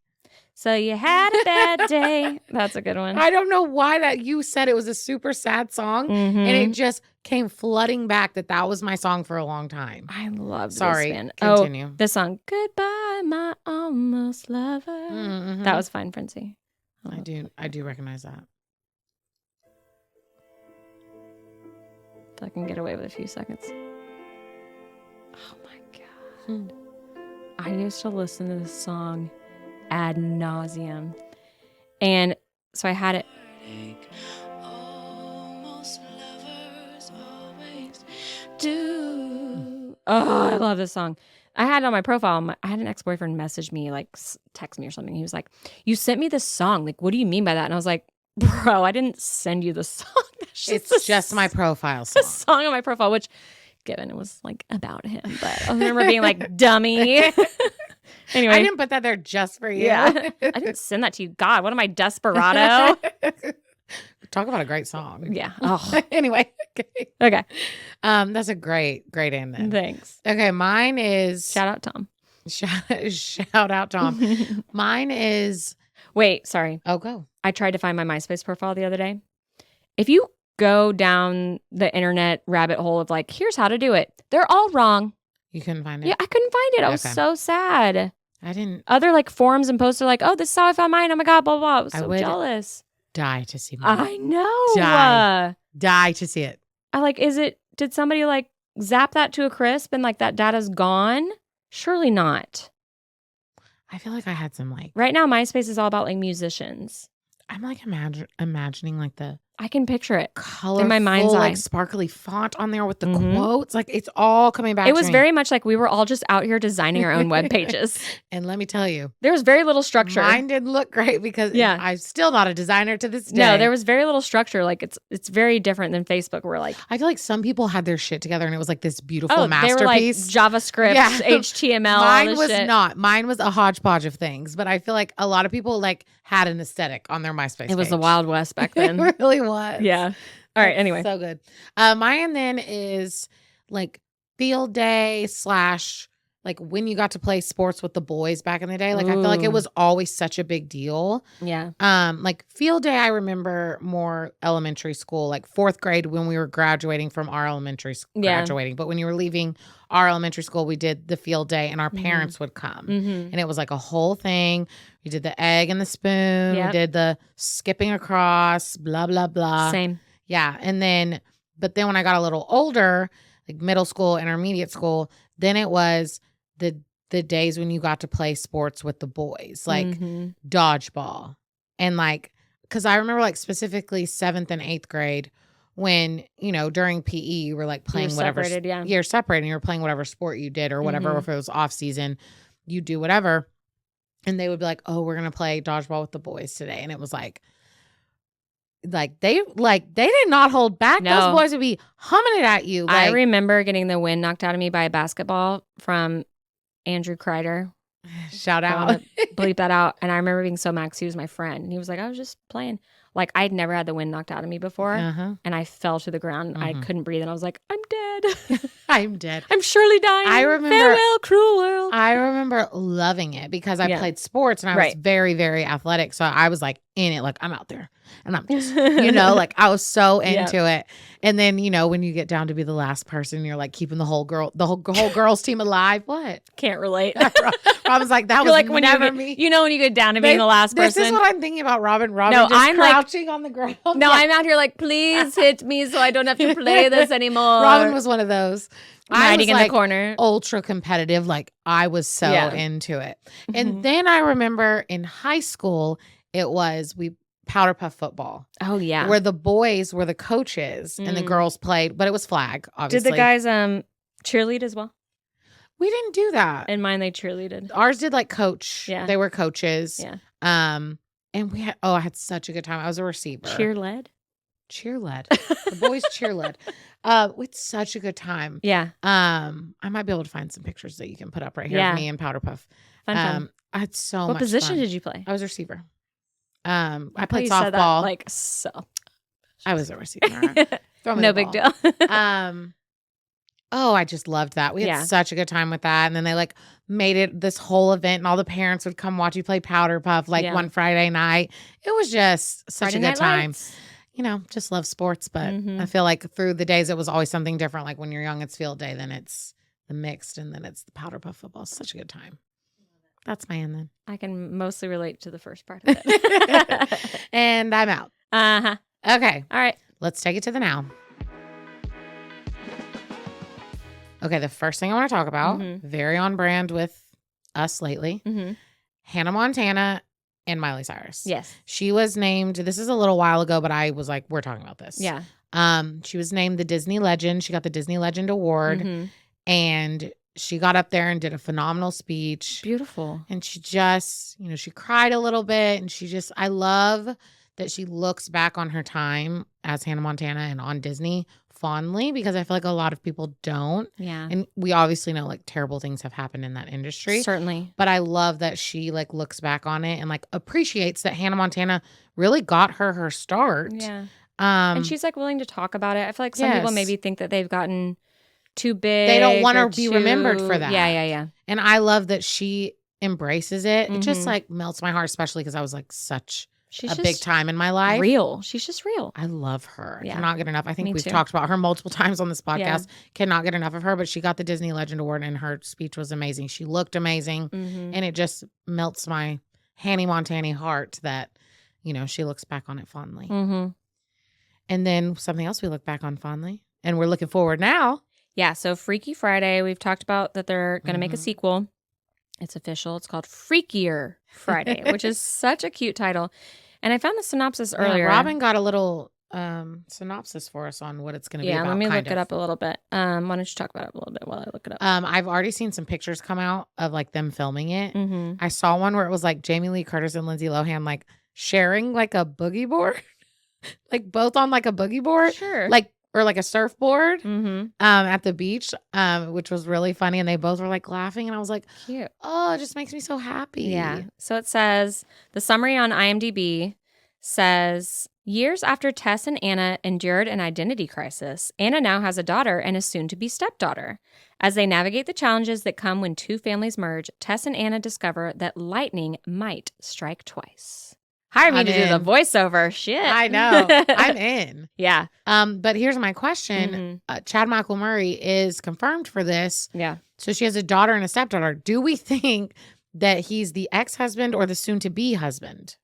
So you had a bad day. That's a good one. I don't know why that you said it was a super sad song. And it just came flooding back that was my song for a long time. I love this Sorry, band. continue. Oh, this song, Goodbye, My Almost Lover. Mm-hmm. That was Fine Frenzy. I do recognize that. If I can get away with a few seconds. Oh my God. I used to listen to this song ad nauseum. And so I had it. Almost lovers always do. Oh, I love this song. I had it on my profile. I had an ex-boyfriend message me, like text me or something. He was like, "You sent me this song. Like, what do you mean by that?" And I was like, "Bro, I didn't send you the song. It's just my profile song." The song on my profile, which, given it was like about him, but I remember being like, "Dummy." Anyway, I didn't put that there just for you. Yeah, I didn't send that to you. God, what am I, desperado? Talk about a great song. Yeah. Oh. Anyway. Okay. That's a great ending. Thanks. Okay, mine is Shout out Tom. Shout out Tom. Mine is. Wait, sorry. Oh, go. I tried to find my MySpace profile the other day. If you go down the internet rabbit hole of like, here's how to do it, they're all wrong. You couldn't find it? Yeah, I couldn't find it. I was so sad. I didn't. Other like forums and posts are like, oh, this is how I found mine. Oh my God, blah, blah, blah. I was so jealous. Die to see mine. I know. Die to see it. I like, did somebody like zap that to a crisp and like that data's gone? Surely not. I feel like I had some like. Right now, MySpace is all about like musicians. I'm like imagining like the. I can picture it colorful, in my mind's eye. Like sparkly font on there with the quotes. Like it's all coming back. It was very much like we were all just out here designing our own web pages. And let me tell you, there was very little structure. Mine didn't look great because I'm still not a designer to this day. No, there was very little structure. Like it's very different than Facebook. Where like I feel like some people had their shit together and it was like this beautiful masterpiece. They were like JavaScript, HTML. Mine all this was shit. not. Mine was a hodgepodge of things. But I feel like a lot of people like had an aesthetic on their MySpace. It was the Wild West back then. It really was. Yeah. All right. Anyway, so good. Mine then is like field day / like when you got to play sports with the boys back in the day. Like I feel like it was always such a big deal. Yeah. Like field day, I remember more elementary school, like 4th grade when we were graduating from our elementary school. But when you were leaving our elementary school, we did the field day and our parents would come. And it was like a whole thing. We did the egg and the spoon. We did the skipping across, blah, blah, blah. Same. Yeah. And then, but then when I got a little older, like middle school, intermediate school, then it was the days when you got to play sports with the boys, like dodgeball. And like, because I remember like specifically 7th and 8th grade when, you know, during PE, you were like playing whatever. You're separated. You were playing whatever sport you did or whatever. Or if it was off season, you do whatever. And they would be like, oh, we're going to play dodgeball with the boys today. And it was like they did not hold back. No. Those boys would be humming it at you. Like, I remember getting the wind knocked out of me by a basketball from Andrew Kreider. Shout out. Bleep that out. And I remember being so mad because he was my friend. And he was like, I was just playing. Like I'd never had the wind knocked out of me before. And I fell to the ground. I couldn't breathe. And I was like, I'm dead. I'm dead. I'm surely dying. I remember. Farewell, cruel world. I remember loving it because I played sports and I was very, very athletic. So I was like in it, like I'm out there and I'm just, you know, like I was so into it. And then, you know, when you get down to be the last person, you're like keeping the whole girls team alive. What? Can't relate. Robin's like, that was like when never you get, me. You know, when you get down to being the last person. This is what I'm thinking about Robin. Robin no, just I'm crouching on the ground. No, I'm out here like, please hit me so I don't have to play this anymore. Robin was one of those. Hiding in the corner. Ultra competitive. Like I was so into it. And then I remember in high school, we powder puff football. Oh yeah. Where the boys were the coaches and the girls played, but it was flag, obviously. Did the guys cheerlead as well? We didn't do that. In mine they cheerleaded. Ours did like coach. Yeah. They were coaches. Yeah. And we had I had such a good time. I was a receiver. Cheerled. The boys cheerled. It's such a good time. Yeah. I might be able to find some pictures that you can put up right here of me and Powder Puff. Fun. I had so much What position fun. did you play? I was a receiver. I played you softball. said that, like, so. I was a receiver. Throw me No the big ball. deal. Oh, I just loved that. We had such a good time with that. And then they like made it this whole event and all the parents would come watch you play Powder Puff like one Friday night. It was just such a good time. Lights. You know, just love sports. But I feel like through the days, it was always something different. Like when you're young, it's field day, then it's the mixed, and then it's the Powder Puff football. It's such a good time. That's my end then. I can mostly relate to the first part of it. And I'm out. Uh-huh. Okay. All right. Let's take it to the now. Okay, the first thing I want to talk about, very on brand with us lately, Hannah Montana and Miley Cyrus. Yes. She was named, this is a little while ago, but I was like, we're talking about this. Yeah. She was named the Disney Legend. She got the Disney Legend Award. And she got up there and did a phenomenal speech. Beautiful. And she just, she cried a little bit. And I love that she looks back on her time as Hannah Montana and on Disney fondly, because I feel like a lot of people don't. Yeah. And we obviously know like terrible things have happened in that industry. Certainly. But I love that she like looks back on it and like appreciates that Hannah Montana really got her start. Yeah. And she's like willing to talk about it. I feel like some people maybe think that they've gotten too big. They don't want to be remembered for that. Yeah. And I love that she embraces it. It just like melts my heart, especially because I was like she's a big time in my life. Real. She's just real. I love her. Yeah. Cannot get enough. I think Me we've too. talked about her multiple times on this podcast. Yeah. Cannot get enough of her, but she got the Disney Legend Award and her speech was amazing. She looked amazing. And it just melts my Hannah Montana heart that, she looks back on it fondly. And then something else we look back on fondly. And we're looking forward now. Yeah. So Freaky Friday, we've talked about that they're going to make a sequel. It's official. It's called Freakier Friday, which is such a cute title. And I found the synopsis earlier. Robin got a little synopsis for us on what it's going to be about. Yeah, let me look it up a little bit. Why don't you talk about it a little bit while I look it up? I've already seen some pictures come out of like them filming it. I saw one where it was like Jamie Lee Curtis and Lindsay Lohan like sharing like a boogie board, like both on like a boogie board. Sure. Or like a surfboard at the beach, which was really funny. And they both were like laughing. And I was like, cute. Oh, it just makes me so happy. Yeah. So it says, the summary on IMDb says, years after Tess and Anna endured an identity crisis, Anna now has a daughter and a soon-to-be stepdaughter. As they navigate the challenges that come when two families merge, Tess and Anna discover that lightning might strike twice. Hire me to do the voiceover. Shit. I know. I'm in. Yeah. But here's my question. Chad Michael Murray is confirmed for this. Yeah. So she has a daughter and a stepdaughter. Do we think that he's the ex-husband or the soon-to-be husband?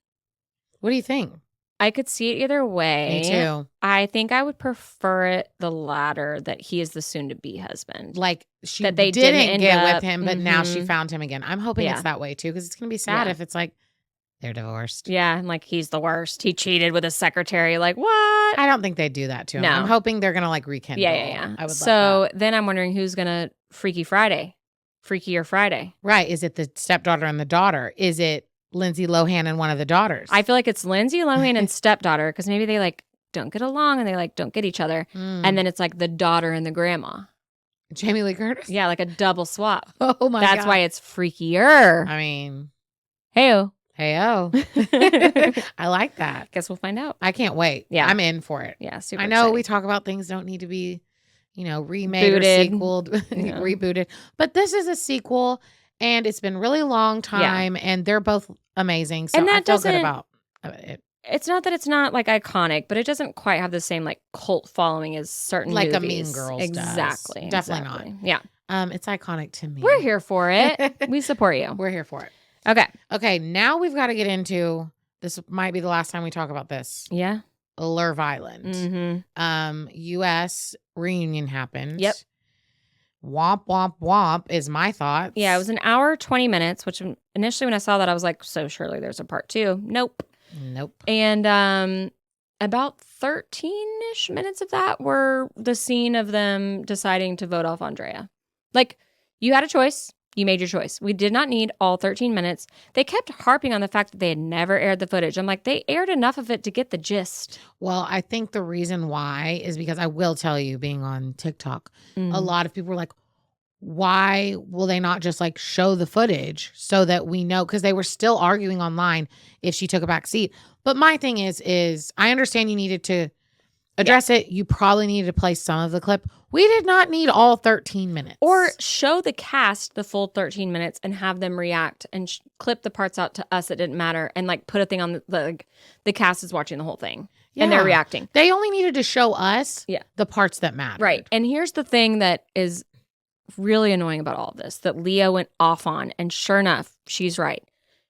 What do you think? I could see it either way. Me too. I think I would prefer it the latter, that he is the soon-to-be husband. Like she that they didn't get up, with him, but now she found him again. I'm hoping it's that way too, because it's going to be sad if it's like, they're divorced. Yeah, and like he's the worst. He cheated with his secretary. Like, what? I don't think they do that to him. No. I'm hoping they're going to like rekindle. Yeah. I would so then I'm wondering who's going to Freakier Friday. Right. Is it the stepdaughter and the daughter? Is it Lindsay Lohan and one of the daughters? I feel like it's Lindsay Lohan and stepdaughter, because maybe they like don't get along and they like don't get each other. And then it's like the daughter and the grandma. Jamie Lee Curtis? Yeah, like a double swap. Oh my God. That's why it's freakier. I mean, Hey-o. I like that. Guess we'll find out. I can't wait. Yeah. I'm in for it. Yeah, super I know exciting. we talk about things don't need to be, remade Booted. or sequeled, rebooted. But this is a sequel and it's been really long time and they're both amazing. So And that I feel good about it. It's not that it's not like iconic, but it doesn't quite have the same like cult following as certain Like movies. a Mean Girls does. Exactly. Definitely not. Yeah. It's iconic to me. We're here for it. We support you. We're here for it. Okay. Now we've got to get into, this might be the last time we talk about this. Yeah. Love Island. U.S. reunion happened. Yep. Womp, womp, womp is my thoughts. Yeah, it was an hour, 20 minutes, which initially when I saw that, I was like, so surely there's a part 2. Nope. And about 13-ish minutes of that were the scene of them deciding to vote off Andrea. Like, you had a choice. You made your choice. We did not need all 13 minutes. They kept harping on the fact that they had never aired the footage. I'm like, they aired enough of it to get the gist. Well, I think the reason why is because I will tell you, being on TikTok, a lot of people were like, why will they not just like show the footage so that we know? Because they were still arguing online if she took a back seat. But my thing is I understand you needed to address it. You probably needed to play some of the clip. We did not need all 13 minutes. Or show the cast the full 13 minutes and have them react and clip the parts out to us that didn't matter and like put a thing on the cast is watching the whole thing and they're reacting. They only needed to show us the parts that matter. Right. And here's the thing that is really annoying about all of this that Leah went off on. And sure enough, she's right.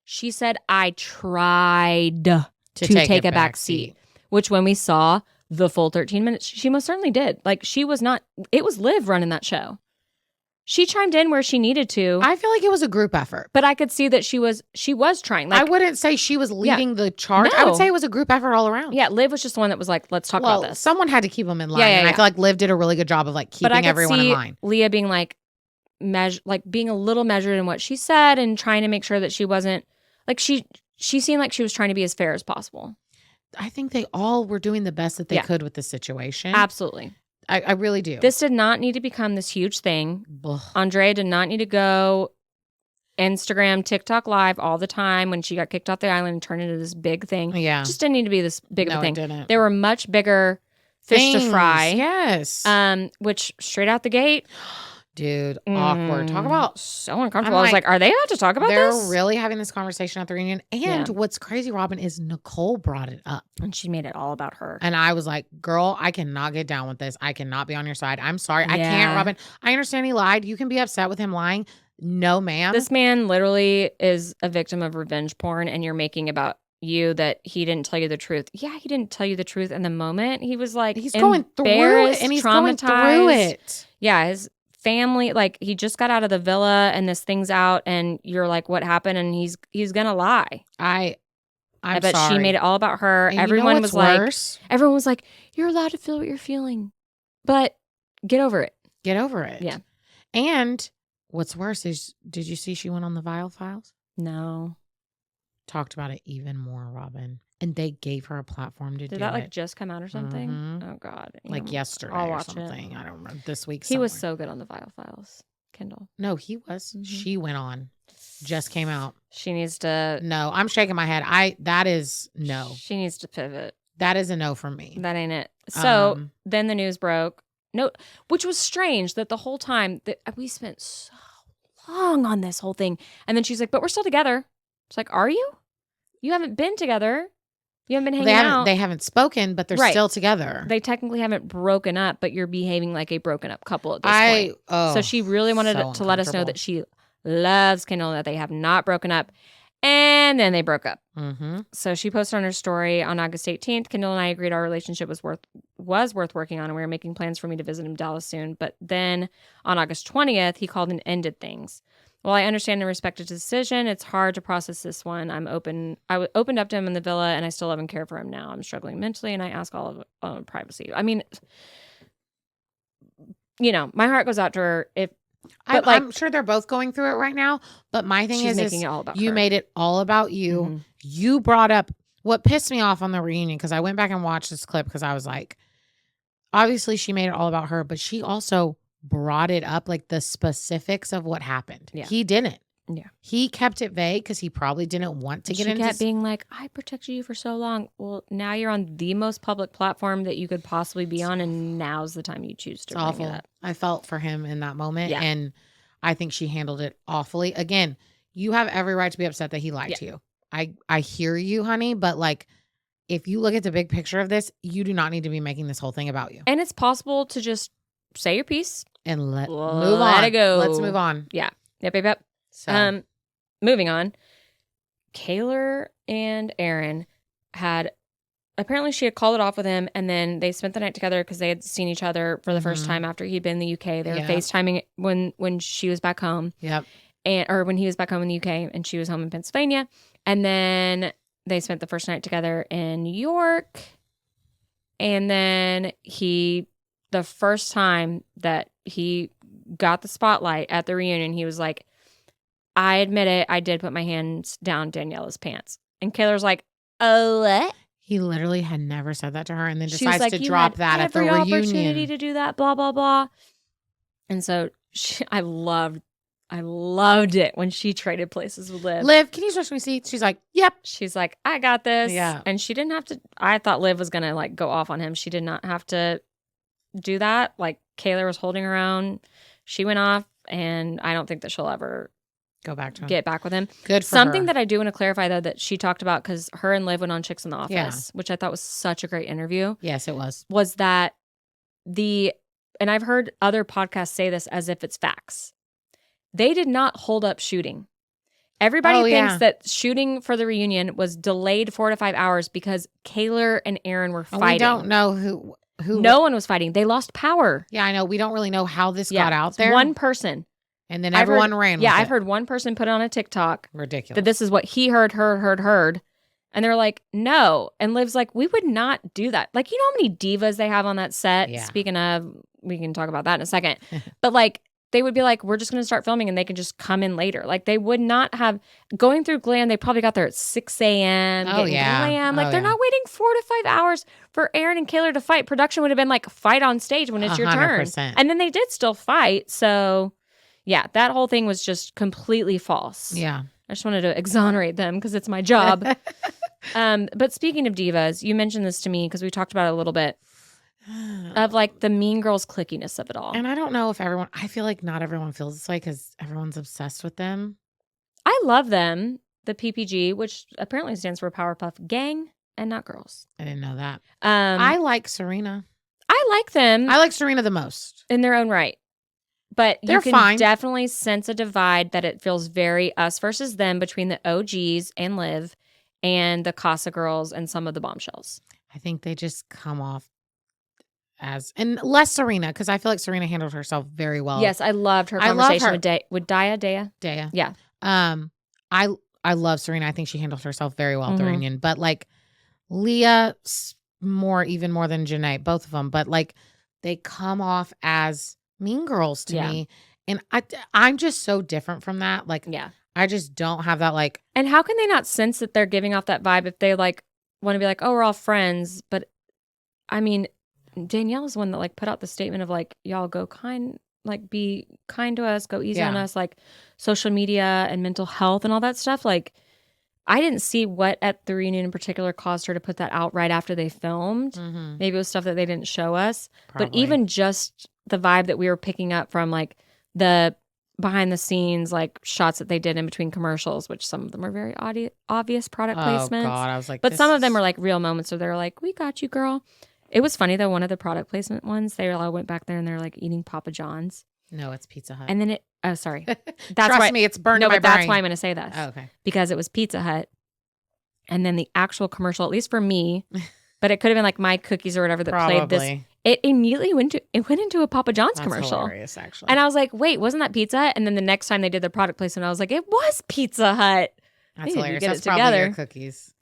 She said, I tried to take a back seat, which when we saw the full 13 minutes, she most certainly did. Like she was not, it was Liv running that show. She chimed in where she needed to. I feel like it was a group effort. But I could see that she was trying. Like, I wouldn't say she was leading the charge. No. I would say it was a group effort all around. Yeah, Liv was just the one that was like, let's talk about this. Someone had to keep them in line. And I feel like Liv did a really good job of like keeping everyone in line. Leah being like, being a little measured in what she said and trying to make sure that she wasn't, like she seemed like she was trying to be as fair as possible. I think they all were doing the best that they could with the situation. Absolutely. I really do. This did not need to become this huge thing. Ugh. Andrea did not need to go Instagram, TikTok live all the time when she got kicked off the island and turned into this big thing. Yeah. It just didn't need to be this big of a thing. It didn't. There were much bigger fish to fry. Yes. Which straight out the gate. Dude, awkward. Talk about so uncomfortable. I was like, are they about to talk about this? They're really having this conversation at the reunion. And what's crazy, Robin, is Nicole brought it up. And she made it all about her. And I was like, girl, I cannot get down with this. I cannot be on your side. I'm sorry. I can't, Robin. I understand he lied. You can be upset with him lying. No, ma'am. This man literally is a victim of revenge porn, and you're making about you that he didn't tell you the truth. Yeah, he didn't tell you the truth in the moment. He was like, he's going through it, and he's going through it. Yeah, his family, like he just got out of the villa and this thing's out and you're like, what happened? And he's gonna lie. I bet sorry. She made it all about her. And everyone was like, you're allowed to feel what you're feeling, but get over it. Get over it. Yeah. And what's worse is, did you see she went on the Vile Files? No. Talked about it even more, Robin. And they gave her a platform to do it. Did that like just come out or something? Mm-hmm. Oh God. Like yesterday or something. I don't remember. This week He was so good on the Vile Files, Kendall. No, he was. Mm-hmm. She went on. Just came out. She needs to. No, I'm shaking my head. That is no. She needs to pivot. That is a no from me. That ain't it. So then the news broke. No, which was strange that the whole time that we spent so long on this whole thing. And then she's like, but we're still together. It's like, are you? You haven't been together. You haven't been hanging out. They haven't spoken, but they're still together. They technically haven't broken up, but you're behaving like a broken up couple at this point. So she really wanted to let us know that she loves Kendall and that they have not broken up. And then they broke up. Mm-hmm. So she posted on her story on August 18th. Kendall and I agreed our relationship was worth working on, and we were making plans for me to visit him in Dallas soon. But then on August 20th, he called and ended things. While I understand and respect his decision, it's hard to process this one. I opened up to him in the villa, and I still love and care for him now. I'm struggling mentally, and I ask all of privacy. I mean, my heart goes out to her. I'm sure they're both going through it right now. But my thing is making it all about you her. made it all about you. Mm-hmm. You brought up what pissed me off on the reunion, because I went back and watched this clip because I was like, obviously she made it all about her, but she also brought it up, like the specifics of what happened. Yeah. He didn't. Yeah. He kept it vague because he probably didn't want to get into. She kept being like, I protected you for so long. Well, now you're on the most public platform that you could possibly be on, and now's the time you choose to bring it up. I felt for him in that moment, yeah. And I think she handled it awfully. Again, you have every right to be upset that he lied to you. I hear you, honey, but like, if you look at the big picture of this, you do not need to be making this whole thing about you. And it's possible to just say your piece and move on. Let it go. Let's move on. Yeah. Yep. So. Moving on. Kaylor and Aaron apparently she had called it off with him, and then they spent the night together because they had seen each other for the first time after he'd been in the UK. They were FaceTiming when she was back home. Yep. Or when he was back home in the UK and she was home in Pennsylvania. And then they spent the first night together in New York. And then the first time that he got the spotlight at the reunion, he was like, I admit it. I did put my hands down Daniela's pants. And Kayla's like, oh, what? He literally had never said that to her and then She was decides like, to you drop had that at the every opportunity reunion. to do that, blah, blah, blah. And so I loved it when she traded places with Liv. Liv, can you switch me seats? She's like, yep. She's like, I got this. Yeah. And she didn't have to. I thought Liv was going to like go off on him. She did not have to do that. Like Kayla was holding her own. She went off, and I don't think that she'll ever Go back to him. get back with him. Good for Something her. that I do want to clarify, though, that she talked about, because her and Liv went on Chicks in the Office, which I thought was such a great interview, Yes, it was. was that and I've heard other podcasts say this as if it's facts. They did not hold up shooting. Everybody thinks that shooting for the reunion was delayed 4 to 5 hours because Kayla and Aaron were fighting. We don't know who. No one was fighting. They lost power. Yeah, I know. We don't really know how this got out there. One person. And then everyone ran with it. Yeah, I've heard one person put it on a TikTok. Ridiculous. That this is what he heard. And they're like, no. And Liv's like, we would not do that. Like, you know how many divas they have on that set? Yeah. Speaking of, we can talk about that in a second. But like, they would be like, we're just going to start filming and they can just come in later. Like, they would not have, going through glam, they probably got there at 6 a.m. Oh, yeah. Glam. Like, they're not waiting 4 to 5 hours for Aaron and Kayla to fight. Production would have been like, fight on stage when it's your turn. 100%. And then they did still fight. So, yeah, that whole thing was just completely false. Yeah. I just wanted to exonerate them because it's my job. But speaking of divas, you mentioned this to me because we talked about it a little bit. Of like the Mean Girls clickiness of it all. And I don't know if I feel like not everyone feels this way because everyone's obsessed with them. I love them. The PPG, which apparently stands for Powerpuff Gang and not girls. I didn't know that. I I like Serena. like them. I like Serena the most. In their own right. But They're you can fine. definitely sense a divide that it feels very us versus them between the OGs and Liv and the Casa girls and some of the bombshells. I think they just come off and less Serena, because I feel like Serena handled herself very well. Yes, I loved her I love conversation her. with Daya. Daya. Yeah. I love Serena. I think she handled herself very well at the Mhm. reunion. But like Leah even more than Janae, both of them. But like they come off as mean girls to me. And I'm just so different from that. Like, Yeah. I just don't have that like. And how can they not sense that they're giving off that vibe if they like want to be like, oh, we're all friends? But I mean, Danielle is the one that like put out the statement of like, y'all go kind, like be kind to us, go easy on us, like social media and mental health and all that stuff. Like, I didn't see what at the reunion in particular caused her to put that out right after they filmed. Mhm. Maybe it was stuff that they didn't show us. Probably. But even just the vibe that we were picking up from like the behind the scenes like shots that they did in between commercials, which some of them are very obvious product placements. Oh God, I was like, but some of them are like real moments where they're like, we got you, girl. It was funny though, one of the product placement ones, they all went back there and they're like eating Papa John's. No, it's Pizza Hut. And then sorry. Trust me, it's burned no, in my but that's brain. why I'm going to say this. Oh, okay. Because it was Pizza Hut. And then the actual commercial, at least for me, but it could have been like my cookies or whatever that played this. It immediately went into a Papa John's That's commercial. hilarious, actually. And I was like, wait, wasn't that Pizza Hut? And then the next time they did the product placement, I was like, it was Pizza Hut. That's They need to hilarious. get That's it probably together. your cookies.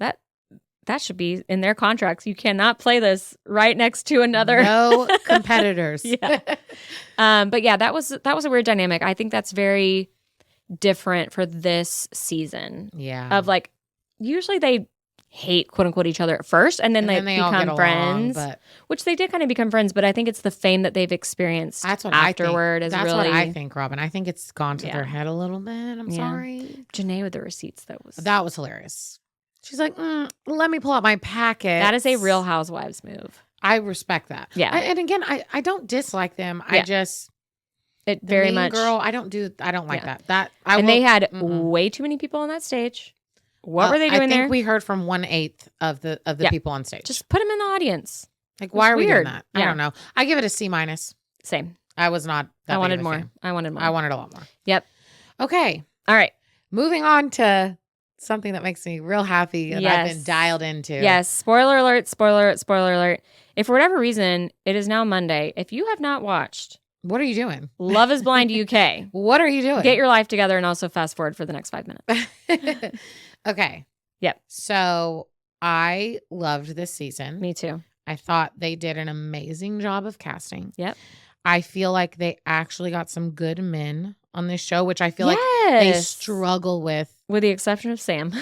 That should be in their contracts. You cannot play this right next to another. No competitors. Yeah. But yeah, that was a weird dynamic. I think that's very different for this season. Yeah. Of like, usually they hate quote unquote each other at first, and then they all become get friends, along, but which they did kind of become friends. But I think it's the fame that they've experienced that's what afterward I think. is That's really. what I think, Robin. I think it's gone to Yeah. their head a little bit. I'm Yeah. sorry. Janae with the receipts though was That was hilarious. She's like, let me pull out my packet. that is a Real Housewives move. I respect that. Yeah. And again, I don't dislike them. Yeah. I just It the very mean much. girl. I don't like Yeah. that. That And they had mm-mm. way too many people on that stage. What were they doing I think there? we heard from 1/8 of the Yeah. people on stage. Just put them in the audience. like, why are we doing weird. that? Yeah. I don't know. I give it a C-. Same. I was not. That I big wanted of a more. fan. I wanted more. I wanted a lot more. Yep. Okay. All right. Moving on to something that makes me real happy and I've been Yes. dialed into. Yes. Spoiler alert. Spoiler alert. Spoiler alert. If for whatever reason it is now Monday, if you have not watched What are you doing? Love is Blind UK, What are you doing? get your life together and also fast forward for the next 5 minutes. Okay. Yep. So I loved this season. Me too. I thought they did an amazing job of casting. Yep. I feel like they actually got some good men on this show, which I feel like they struggle with the exception of Sam.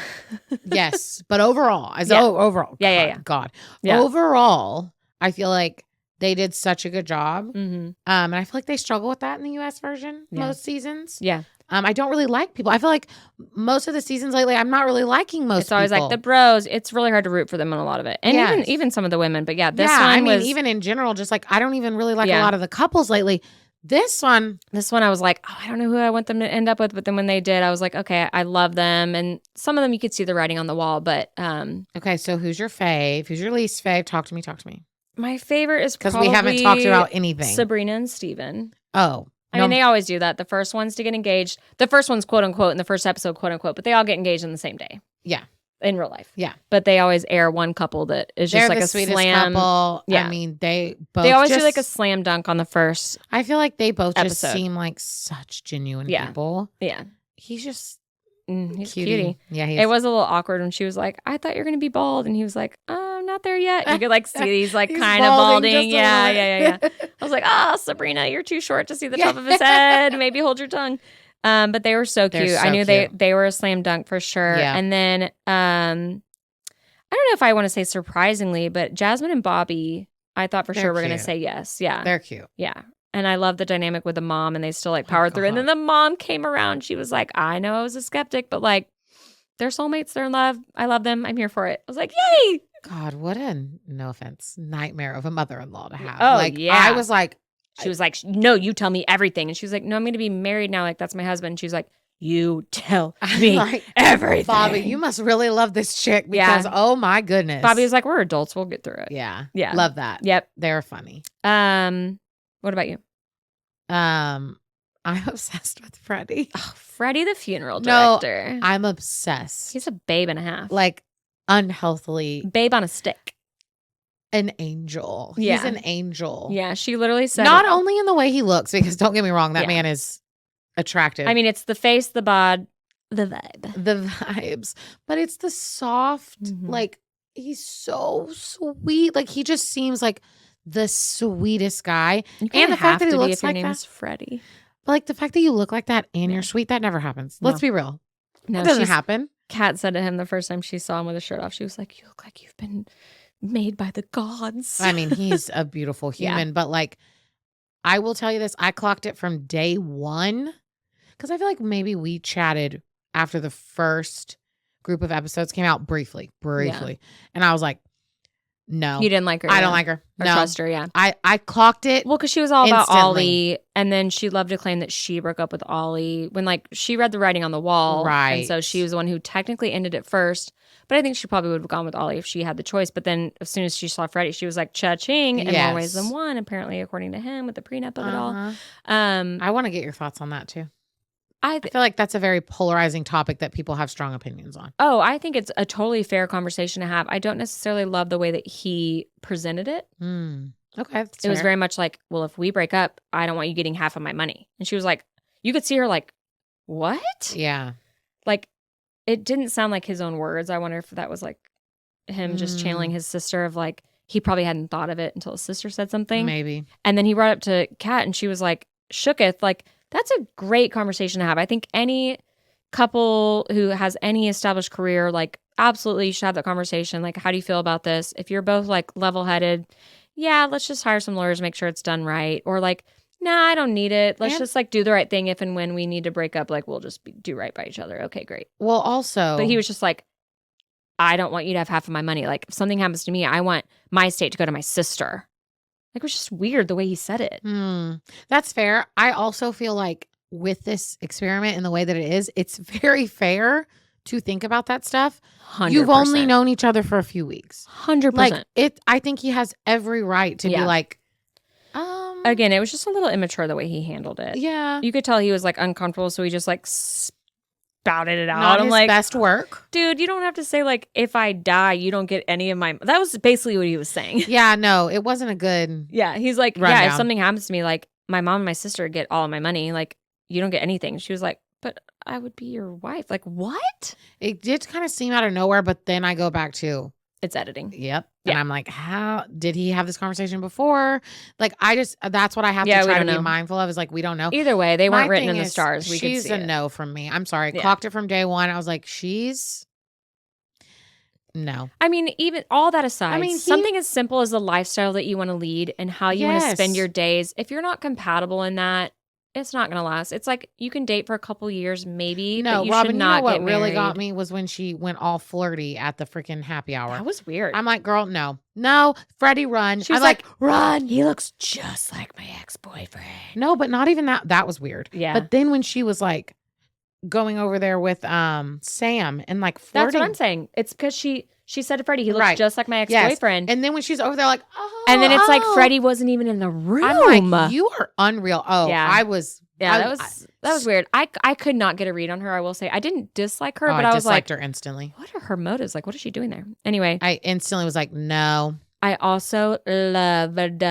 Yes, but overall, overall, God, overall, I feel like they did such a good job. And I feel like they struggle with that in the U.S. version most seasons. Yeah. I don't really like people. I feel like most of the seasons lately, I'm not really liking most. It's always like the bros. It's really hard to root for them on a lot of it, and even some of the women. But this one, I mean, even in general, just like I don't even really like a lot of the couples lately. This one, I was like, oh, I don't know who I want them to end up with. But then when they did, I was like, okay, I love them. And some of them you could see the writing on the wall. But okay, so who's your fave? Who's your least fave? Talk to me. My favorite is because we haven't talked about anything. Sabrina and Steven. Oh. I mean, they always do that. The first one's to get engaged. The first one's quote unquote in the first episode, quote unquote, but they all get engaged on the same day. Yeah. In real life. Yeah. But they always air one couple that is just like a slam. Couple. Yeah. I mean, they always do like a slam dunk on the first. I feel like they both just seem like such genuine people. Yeah. He's just he's cutie. Yeah. It was a little awkward when she was like, I thought you were going to be bald. And he was like, oh, I'm not there yet. You could like see he's like kind of balding. Yeah. I was like, oh, Sabrina, you're too short to see the top of his head. Maybe hold your tongue. But they were so cute. I knew they were a slam dunk for sure. Yeah. And then I don't know if I want to say surprisingly, but Jasmine and Bobby, I thought for sure we're going to say yes. Yeah. They're cute. Yeah. And I love the dynamic with the mom, and they still like powered through. And then the mom came around. She was like, I know I was a skeptic, but like they're soulmates. They're in love. I love them. I'm here for it. I was like, yay. God, what a, no offense, nightmare of a mother-in-law to have. Oh, like, yeah. I was like, she was like, no, you tell me everything. And she was like, no, I'm going to be married now. Like, that's my husband. And she was like, you tell me like, everything. Bobby, you must really love this chick because, oh my goodness. Bobby was like, we're adults. We'll get through it. Yeah. Yeah. Love that. Yep. They're funny. What about you? I'm obsessed with Freddie. Oh, Freddie, the funeral director. No, I'm obsessed. He's a babe and a half. Like, unhealthily. Babe on a stick. An angel. Yeah. He's an angel. Yeah, she literally said not only in the way he looks, because don't get me wrong, that man is attractive. I mean, it's the face, the bod, the vibe. The vibes. But it's the soft, like, he's so sweet. Like, he just seems like the sweetest guy. And the fact that he looks like that. Freddie. But like the fact that you look like that and you're sweet, that never happens. Let's be real. No, it doesn't happen. Kat said to him the first time she saw him with his shirt off, she was like, you look like you've been made by the gods. I mean, he's a beautiful human, but like, I will tell you this, I clocked it from day one because I feel like maybe we chatted after the first group of episodes came out briefly. And I was like, no. You didn't like her. I don't like her. Or trust her, yeah. I clocked it. Well, because she was all about Ollie, and then she loved to claim that she broke up with Ollie when, like, she read the writing on the wall. Right. And so she was the one who technically ended it first. But I think she probably would have gone with Ollie if she had the choice. But then as soon as she saw Freddie, she was like, cha-ching, in more ways than one, apparently, according to him, with the prenup of it all. I want to get your thoughts on that, too. I feel like that's a very polarizing topic that people have strong opinions on. Oh, I think it's a totally fair conversation to have. I don't necessarily love the way that he presented it. Okay. It was very much like, well, if we break up, I don't want you getting half of my money. And she was like, you could see her like, what? Yeah. Like, it didn't sound like his own words. I wonder if that was like him just channeling his sister of like, he probably hadn't thought of it until his sister said something. Maybe. And then he brought it up to Kat and she was like, shooketh, like, that's a great conversation to have. I think any couple who has any established career, like, absolutely you should have that conversation. Like, how do you feel about this? If you're both, like, level-headed, yeah, let's just hire some lawyers, make sure it's done right. Or, like, nah, I don't need it. Let's just, like, do the right thing. If and when we need to break up, like, we'll just do right by each other. Okay, great. Well, also... But he was just like, I don't want you to have half of my money. Like, if something happens to me, I want my estate to go to my sister. Like, it was just weird the way he said it. That's fair. I also feel like with this experiment and the way that it is, it's very fair to think about that stuff. 100%. You've only known each other for a few weeks. 100%. Like, I think he has every right to be like, Again, it was just a little immature the way he handled it. Yeah. You could tell he was, like, uncomfortable, so he just, like, spouted it out. Not I'm his like, best work. Dude, you don't have to say, like, if I die, you don't get any of my... That was basically what he was saying. Yeah, no, it wasn't a good... Yeah, he's like, rundown. If something happens to me, like, my mom and my sister get all of my money. Like, you don't get anything. She was like, but I would be your wife. Like, what? It did kind of seem out of nowhere, but then I go back to, It's editing. Yep. Yeah. And I'm like, how did he have this conversation before? Like, that's what I have Yeah, to we try to don't be know. mindful of is like, we don't know. Either way, they weren't My written thing in the is, stars. We could she's see a it. no from me. I'm sorry. Yeah. Clocked it from day one. I was like, no. I mean, even all that aside, mean, something as simple as the lifestyle that you want to lead and how you want to spend Yes. your days, if you're not compatible in that, it's not going to last. It's like you can date for a couple years, maybe, No, but you Robin, should not you know what get really married. got me was when she went all flirty at the freaking happy hour. That was weird. I'm like, girl, no, Freddie, run. She was I'm like, like, run. He looks just like my ex-boyfriend. No, but not even that. That was weird. Yeah. But then when she was like going over there with Sam and like flirting. That's what I'm saying. It's because she said to Freddie, he looks Right. just like my ex-boyfriend. And then when she's over there like, oh. And then it's like Freddie wasn't even in the room. I'm like, you are unreal. Oh, Yeah. I was. Yeah, that was weird. I could not get a read on her, I will say. I didn't dislike her, but I was like, disliked her instantly. what are her motives? Like, what is she doing there? Anyway. I instantly was like, no. I also loved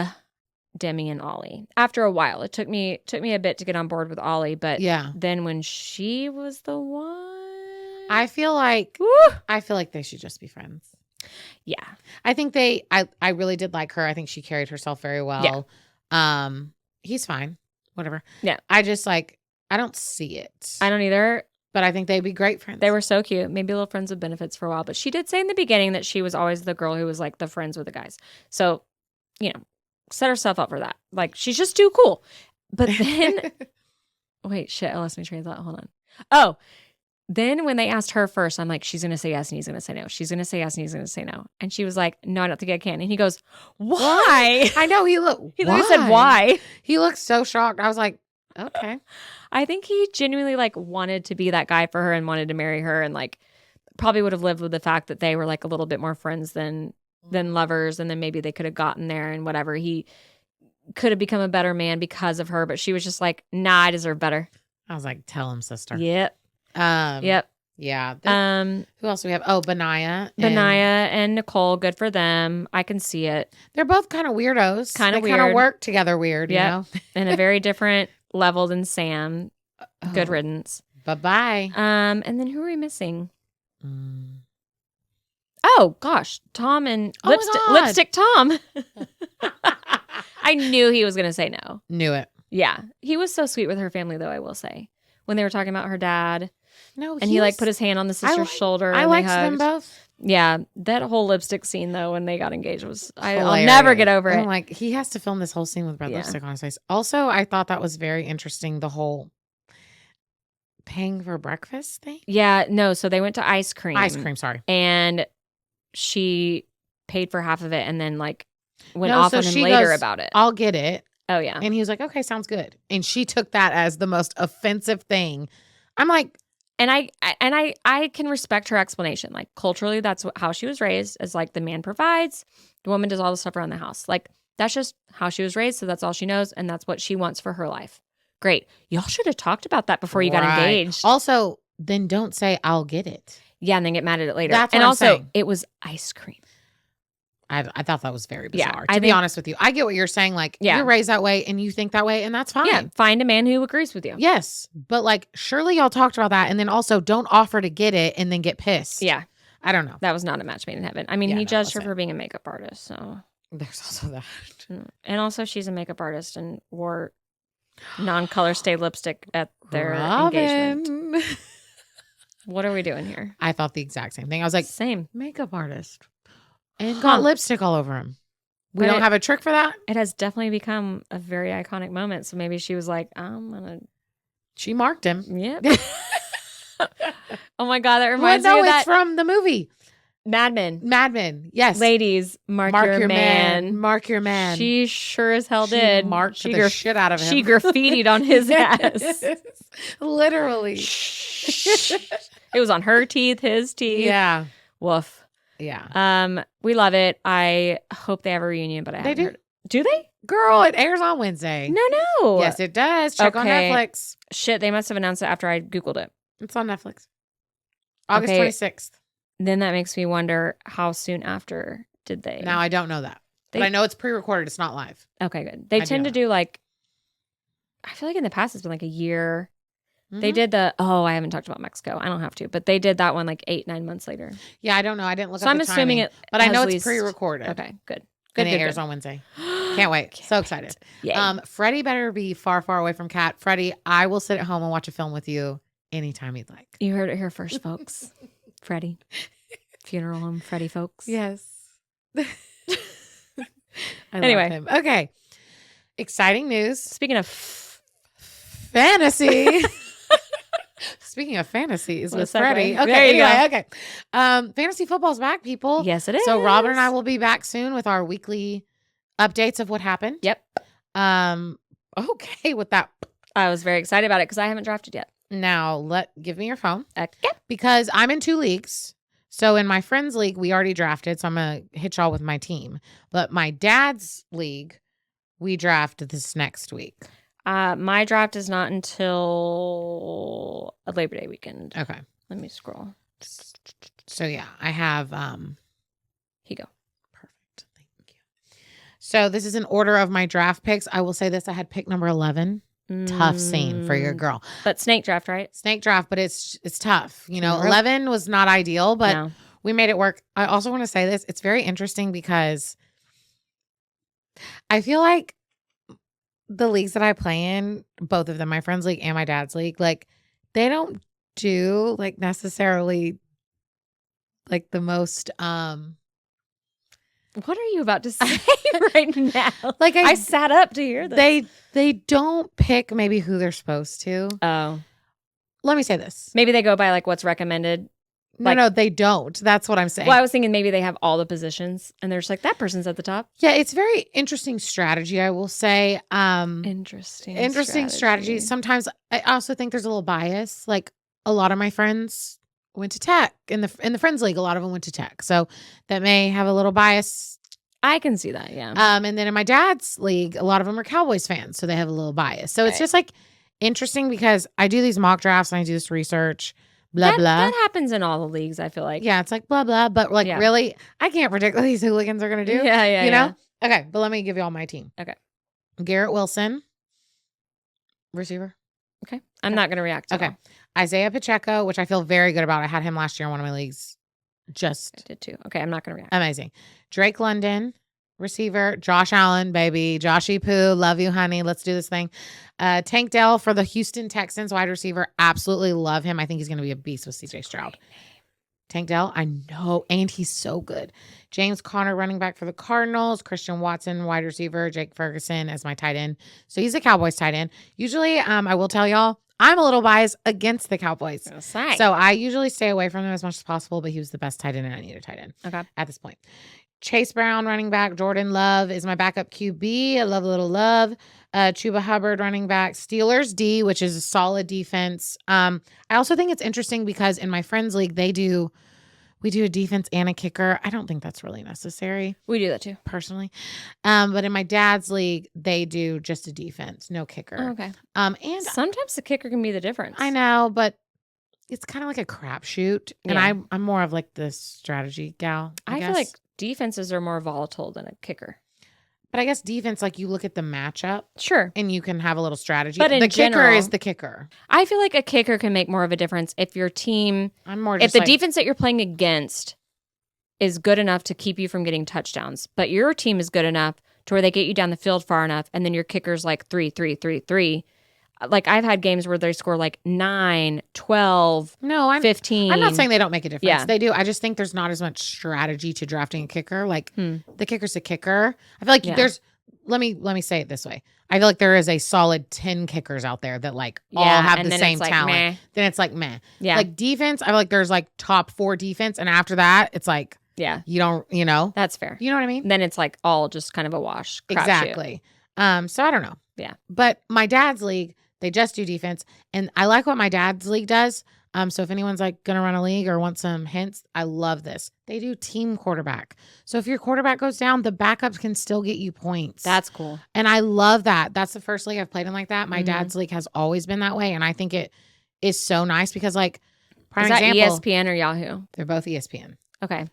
Demi and Ollie. After a while, it took me a bit to get on board with Ollie, but Yeah. then when she was the one, I feel like they should just be friends. Yeah. I think I really did like her. I think she carried herself very well. Yeah. He's fine. Whatever. Yeah. I just like, I don't see it. I don't either. But I think they'd be great friends. They were so cute. Maybe a little friends with benefits for a while. But she did say in the beginning that she was always the girl who was like the friends with the guys. So, set herself up for that. Like, she's just too cool. But then, wait, shit, I lost my train of thought. Hold on. Oh, then when they asked her first, I'm like, she's going to say yes and he's going to say no. She's going to say yes and he's going to say no. And she was like, no, I don't think I can. And he goes, why? I know, he literally said, why? He looked so shocked. I was like, okay. I think he genuinely like wanted to be that guy for her and wanted to marry her and like probably would have lived with the fact that they were like a little bit more friends than lovers, and then maybe they could have gotten there and whatever. He could have become a better man because of her, but she was just like, nah, I deserve better. I was like, tell him, sister. Yep. Yep. Yeah. Who else do we have? Oh, Benaya and Nicole. Good for them. I can see it. They're both kind of weirdos. Kind of weird. weird. Kind of work together weird, you know? In a very different level than Sam. Good riddance. Bye-bye. And then who are we missing? Oh, gosh. Tom and Lipstick Tom. I knew he was going to say no. Knew it. Yeah. He was so sweet with her family, though, I will say. When they were talking about her dad. No, and he like put his hand on the sister's shoulder. I and liked they hugged. them both. Yeah. That whole lipstick scene, though, when they got engaged was, I'll never get over it. I'm like, he has to film this whole scene with red lipstick on his face. Also, I thought that was very interesting, the whole paying for breakfast thing. Yeah. No. So they went to ice cream. Sorry. And she paid for half of it and then like went off on him later about it. I'll get it. Oh, yeah. And he was like, okay, sounds good. And she took that as the most offensive thing. I'm like, and I can respect her explanation. Like culturally, that's how she was raised, as like the man provides, the woman does all the stuff around the house. Like that's just how she was raised. So that's all she knows. And that's what she wants for her life. Great. Y'all should have talked about that before you got engaged. Also, then don't say, I'll get it. Yeah. And then get mad at it later. That's and what I'm also, saying. it was ice cream. I thought that was very bizarre. Yeah, to be honest with you, I get what you're saying. Like, you're raised that way and you think that way, and that's fine. Yeah, find a man who agrees with you. Yes, but like, surely y'all talked about that, and then also don't offer to get it and then get pissed. Yeah, I don't know. That was not a match made in heaven. I mean, he judged her for being a makeup artist, so there's also that. And also, she's a makeup artist and wore non-color stay lipstick at their engagement. What are we doing here? I thought the exact same thing. I was like, same makeup artist. And got lipstick all over him. We don't have a trick for that? It has definitely become a very iconic moment. So maybe she was like, She marked him. Yep. Oh my God, that reminds me of that. It's from the movie. Mad Men. Yes. Ladies, mark your man. Mark your man. She sure as hell did. Marked the shit out of him. She graffitied on his ass. Literally. It was on her teeth, his teeth. Yeah. Woof. Yeah. We love it. I hope they have a reunion, but I haven't heard. Do they? Girl, it airs on Wednesday. No. Yes, it does. Check on Netflix. Shit, they must have announced it after I Googled it. It's on Netflix. August 26th. Then that makes me wonder, how soon after did they? Now, I don't know that. But I know it's pre-recorded. It's not live. Okay, good. They tend to do like, I feel like in the past it's been like a year. They did I haven't talked about Mexico. I don't have to, but they did that one like 8-9 months later. Yeah, I don't know. I didn't look So up I'm the assuming timing, it but I know has it's pre-recorded. Okay, good. And it airs on Wednesday. Can't wait. So excited. Yay. Freddie better be far, far away from Kat. Freddie, I will sit at home and watch a film with you anytime you'd like. You heard it here first, folks. Freddie. Funeral home Freddie, folks. Yes. Anyway. Love him. Okay. Exciting news. Speaking of fantasy. Speaking of fantasies with Freddie. There Okay. you Anyway, okay. Fantasy football's back, people. Yes, it is. So Robin and I will be back soon with our weekly updates of what happened. Yep. Okay with that. I was very excited about it because I haven't drafted yet. Now give me your phone. Okay. Because I'm in 2 leagues. So in my friend's league, we already drafted. So I'm going to hit y'all with my team. But my dad's league, we draft this next week. My draft is not until Labor Day weekend. Okay. Let me scroll. So yeah, I have Here you go. Perfect. Thank you. So this is an order of my draft picks. I will say this, I had pick number 11. Tough scene for your girl. But snake draft, right? Snake draft, but it's tough. You know, Nope. 11 was not ideal, but No. we made it work. I also want to say this. It's very interesting because I feel like the leagues that I play in, both of them, my friend's league and my dad's league, like they don't do like necessarily like the most What are you about to say right now? like I sat up to hear this. they don't pick maybe who they're supposed to. Oh. Let me say this. Maybe they go by like what's recommended. No, they don't. That's what I'm saying. Well, I was thinking maybe they have all the positions and they're just like, that person's at the top. Yeah, it's very interesting strategy, I will say. Interesting strategy. Sometimes I also think there's a little bias. Like a lot of my friends went to tech in the friends league. A lot of them went to tech, so that may have a little bias. I can see that. Yeah. And then in my dad's league, a lot of them are Cowboys fans, so they have a little bias. So it's just like interesting because I do these mock drafts and I do this research. Blah blah. That happens in all the leagues. I feel like. Yeah, it's like blah blah. But like really, I can't predict what these hooligans are gonna do. Yeah. You know. Okay, but let me give you all my team. Okay. Garrett Wilson, receiver. Okay. I'm not gonna react. Okay. Isaiah Pacheco, which I feel very good about. I had him last year in one of my leagues. I did too. Okay, I'm not gonna react. Amazing. Drake London, receiver. Josh Allen, baby. Joshy Poo, love you, honey. Let's do this thing. Tank Dell for the Houston Texans, wide receiver. Absolutely love him. I think he's going to be a beast with CJ Stroud. Tank Dell, I know. And he's so good. James Conner, running back for the Cardinals. Christian Watson, wide receiver. Jake Ferguson as my tight end. So he's a Cowboys tight end. Usually, I will tell y'all, I'm a little biased against the Cowboys. So I usually stay away from them as much as possible, but he was the best tight end and I need a tight end at this point. Chase Brown, running back. Jordan Love is my backup QB. I love a little Love. Chuba Hubbard, running back. Steelers D, which is a solid defense. I also think it's interesting because in my friends league, we do a defense and a kicker. I don't think that's really necessary. We do that too, personally. But in my dad's league, they do just a defense, no kicker. Oh, okay. And sometimes the kicker can be the difference. I know, but it's kind of like a crapshoot. And I'm more of like the strategy gal. I feel like defenses are more volatile than a kicker. But I guess defense, like you look at the matchup. Sure. And you can have a little strategy. But the kicker is the kicker. I feel like a kicker can make more of a difference if your team, if the defense that you're playing against is good enough to keep you from getting touchdowns, but your team is good enough to where they get you down the field far enough, and then your kicker's like 3, 3, 3, 3. Like I've had games where they score like 9, 12, 15. I'm not saying they don't make a difference. Yeah. They do. I just think there's not as much strategy to drafting a kicker. Like the kicker's a kicker. I feel like there's let me say it this way. I feel like there is a solid 10 kickers out there that like all have the same talent. Meh. Then it's like meh. Yeah. Like defense, I feel like there's like top 4 defense, and after that, it's like you don't, That's fair. You know what I mean? Then it's like all just kind of a wash. Exactly. So I don't know. Yeah. But my dad's league, they just do defense. And I like what my dad's league does. So if anyone's like going to run a league or want some hints, I love this. They do team quarterback. So if your quarterback goes down, the backups can still get you points. That's cool. And I love that. That's the first league I've played in like that. My dad's league has always been that way. And I think it is so nice because like, prime example, ESPN or Yahoo? They're both ESPN. Okay.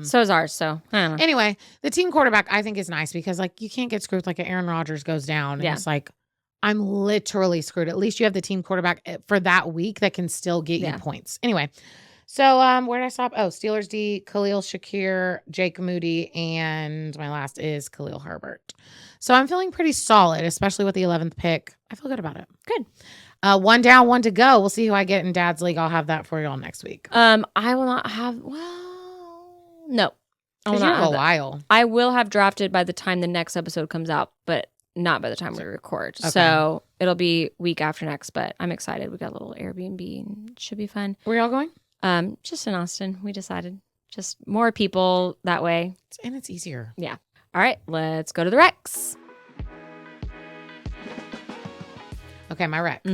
So is ours. So I don't know. Anyway, the team quarterback I think is nice because like you can't get screwed like an Aaron Rodgers goes down. And it's like, I'm literally screwed. At least you have the team quarterback for that week that can still get you points. Anyway, so where did I stop? Oh, Steelers D, Khalil Shakir, Jake Moody, and my last is Khalil Herbert. So I'm feeling pretty solid, especially with the 11th pick. I feel good about it. Good. One down, one to go. We'll see who I get in Dad's League. I'll have that for y'all next week. I will not have. Well, no. Because you have a while. I will have drafted by the time the next episode comes out, but not by the time we record. Okay. So it'll be week after next, but I'm excited. We got a little Airbnb and it should be fun. Where y'all going? Just in Austin. We decided just more people that way. And it's easier. Yeah. All right. Let's go to the Rex. Okay. My rec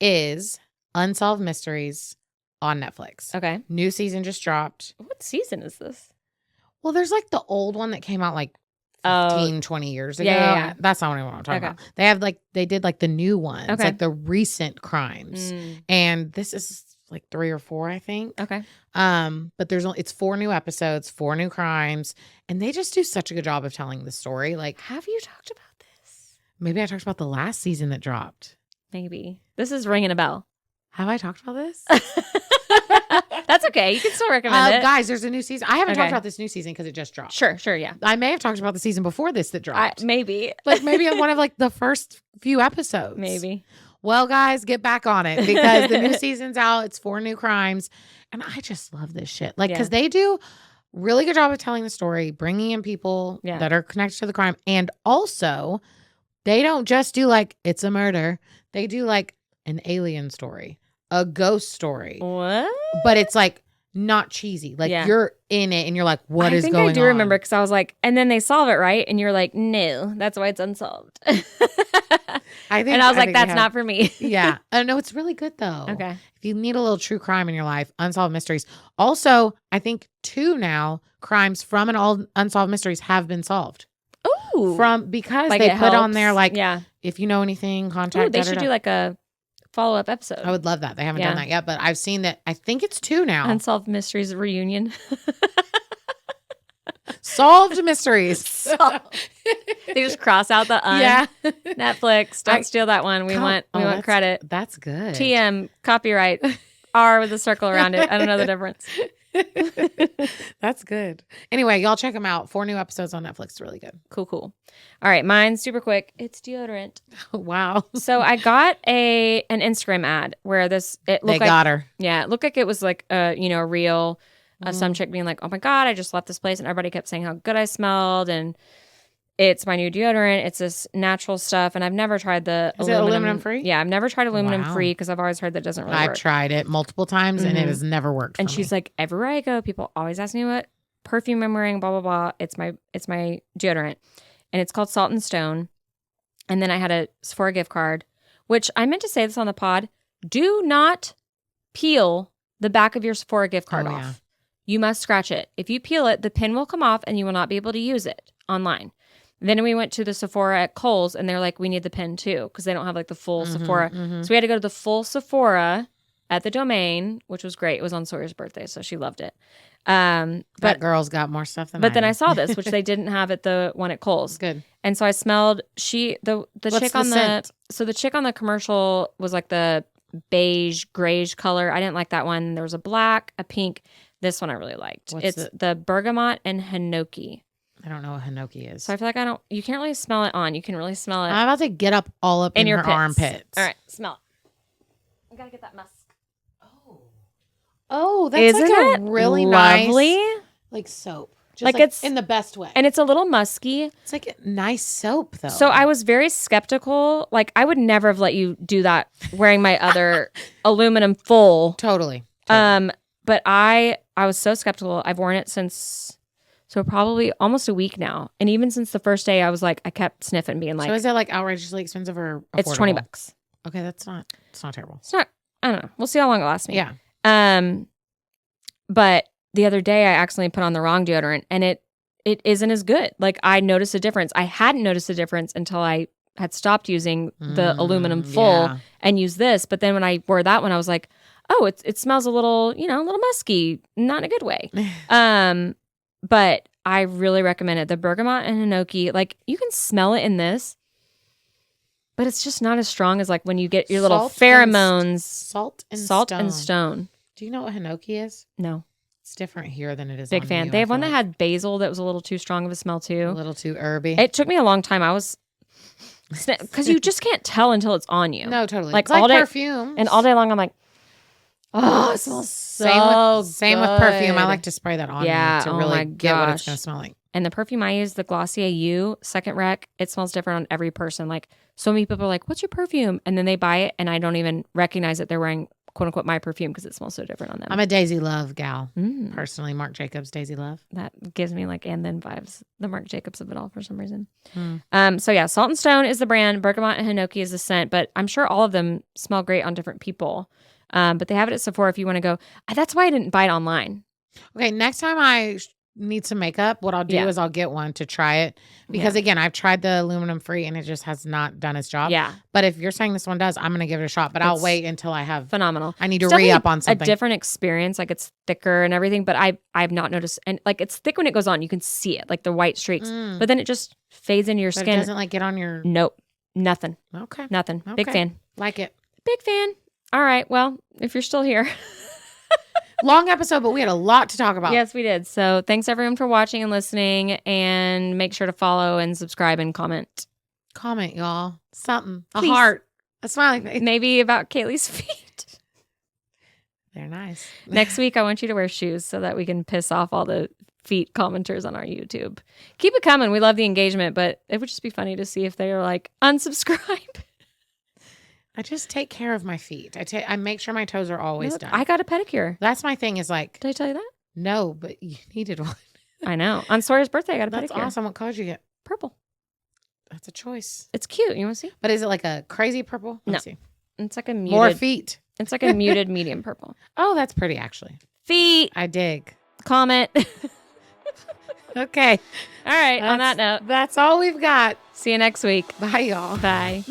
is Unsolved Mysteries on Netflix. Okay. New season just dropped. What season is this? Well, there's like the old one that came out like 15, 20 years ago. Yeah. That's not what I'm talking about. They did like the new ones, like the recent crimes. And this is like 3 or 4, I think. Okay. But it's 4 new episodes, 4 new crimes, and they just do such a good job of telling the story. Like, have you talked about this? Maybe I talked about the last season that dropped. Maybe. This is ringing a bell. Have I talked about this? That's okay. You can still recommend it. Guys, there's a new season. I haven't talked about this new season because it just dropped. Sure, yeah. I may have talked about the season before this that dropped. Maybe. Like maybe one of like the first few episodes. Maybe. Well, guys, get back on it because the new season's out. It's 4 new crimes. And I just love this shit. Like, because they do really good job of telling the story, bringing in people that are connected to the crime. And also, they don't just do like, it's a murder. They do like an alien story, a ghost story. What? But it's like not cheesy. Like you're in it and you're like, what is going on? I do remember because I was like, and then they solve it, right? And you're like, no, that's why it's unsolved. And I was like, that's not for me. Yeah. I know it's really good though. Okay. If you need a little true crime in your life, Unsolved Mysteries. Also, I think 2 now crimes from an old Unsolved Mysteries have been solved. Ooh. Because like they put on there like, if you know anything, contact. Ooh, they should do like a follow-up episode. I would love that. They haven't done that yet, but I've seen that. I think it's 2 now. Unsolved Mysteries reunion. Solved Mysteries. They just cross out the Netflix. Don't steal that one. We want credit. That's good. TM copyright R with a circle around it. I don't know the difference. That's good. Anyway, y'all check them out. 4 new episodes on Netflix. It's really good. Cool. All right, mine's super quick. It's deodorant. Wow. So I got an Instagram ad where they got her. Yeah, it looked like it was like a reel. Some chick being like, "Oh my god, I just left this place," and everybody kept saying how good I smelled, and it's my new deodorant. It's this natural stuff, and I've never tried the aluminum free? Yeah, I've never tried aluminum free because I've always heard that doesn't really work. I've tried it multiple times, and it has never worked. And she's like, everywhere I go, people always ask me what perfume I'm wearing. Blah blah blah. It's my deodorant, and it's called Salt and Stone. And then I had a Sephora gift card, which I meant to say this on the pod. Do not peel the back of your Sephora gift card off. Yeah. You must scratch it. If you peel it, the pin will come off and you will not be able to use it online. Then we went to the Sephora at Kohl's and they're like, we need the pin too because they don't have like the full Sephora. So we had to go to the full Sephora at the Domain, which was great. It was on Sawyer's birthday, so she loved it. But that girl's got more stuff than then I saw this, which they didn't have at the one at Kohl's. Good. And so I smelled the chick on the chick on the commercial was like the beige, grayish color. I didn't like that one. There was a black, a pink. This one I really liked. It's the bergamot and hinoki. I don't know what hinoki is. So I feel like you can't really smell it on. You can really smell it. I'm about to get up all up in your armpits. All right, smell it. I gotta get that musk. Oh, that's like a really lovely, nice, like soap. Just like it's in the best way. And it's a little musky. It's like a nice soap though. So I was very skeptical. Like I would never have let you do that wearing my other aluminum full. Totally. But I was so skeptical. I've worn it since probably almost a week now. And even since the first day I was like I kept sniffing being like, so is that like outrageously expensive or affordable? It's $20. Okay, it's not terrible. It's not, I don't know. We'll see how long it lasts me. Yeah. But the other day I accidentally put on the wrong deodorant and it isn't as good. Like I noticed a difference. I hadn't noticed a difference until I had stopped using the aluminum full and used this. But then when I wore that one, I was like, oh, it smells a little musky, not in a good way. But I really recommend it. The bergamot and hinoki, like you can smell it in this. But it's just not as strong as like when you get your little Salt and pheromones. Salt and Salt stone. and stone. Do you know what hinoki is? No. It's different here than it is. Big on fan. you, They I have one feel that like. had basil that was a little too strong of a smell A too. little too herby. It took me a long time. I was because you just can't tell until it's on you. No, totally. Like It's like all day perfume. and all day long. I'm like, oh, it smells so same with perfume. I good. like to spray that on Yeah, me to oh really my get what it's gosh. going to smell like. And the perfume I use, the Glossier U Second Rec, it smells different on every person. Like so many people are like, "What's your perfume?" And then they buy it, and I don't even recognize that they're wearing "quote unquote" my perfume because it smells so different on them. I'm a Daisy Love gal, Mm. personally. Marc Jacobs Daisy Love. That gives me like and then vibes, the Marc Jacobs of it all for some reason. Mm. So yeah, Salt and Stone is the brand, Bergamot and Hinoki is the scent, but I'm sure all of them smell great on different people. But they have it at Sephora if you want to go. That's why I didn't buy it online. Okay, next time I need some makeup, what I'll do is I'll get one to try it because again, I've tried the aluminum free and it just has not done its job. Yeah, But if you're saying this one does, I'm gonna give it a shot. But I'll wait until I have. phenomenal. I need to It's definitely re-up on something. A different experience. Like it's thicker and everything, but I've not noticed. And like it's thick when it goes on, you can see it, like the white streaks. Mm. But then it just fades into your But skin. it doesn't like get on your. Nope, nothing, Okay, nothing. Big Okay. fan. like it. Big fan. All right. Well, if you're still here. Long episode, but we had a lot to talk about. Yes, we did. So thanks everyone for watching and listening, and make sure to follow and subscribe and comment. Comment, y'all. Something. Please. A heart. A smiling face. Maybe about Kaylee's feet. They're nice. Next week, I want you to wear shoes so that we can piss off all the feet commenters on our YouTube. Keep it coming. We love the engagement, but it would just be funny to see if they are like, unsubscribe. I just take care of my feet. I make sure my toes are always Look, done. I got a pedicure. That's my thing is like, Did I tell you that? no, but you needed one. I know. On Sawyer's birthday, I got a That's pedicure. awesome. What color did you get? Purple. That's a choice. It's cute. You want to see? But is it like a crazy purple? Let's see. It's like a muted. More feet. It's like a muted medium purple. Oh, that's pretty actually. Feet. I dig. Comment. Okay. All right. On that note, That's all we've got. see you next week. Bye, y'all. Bye.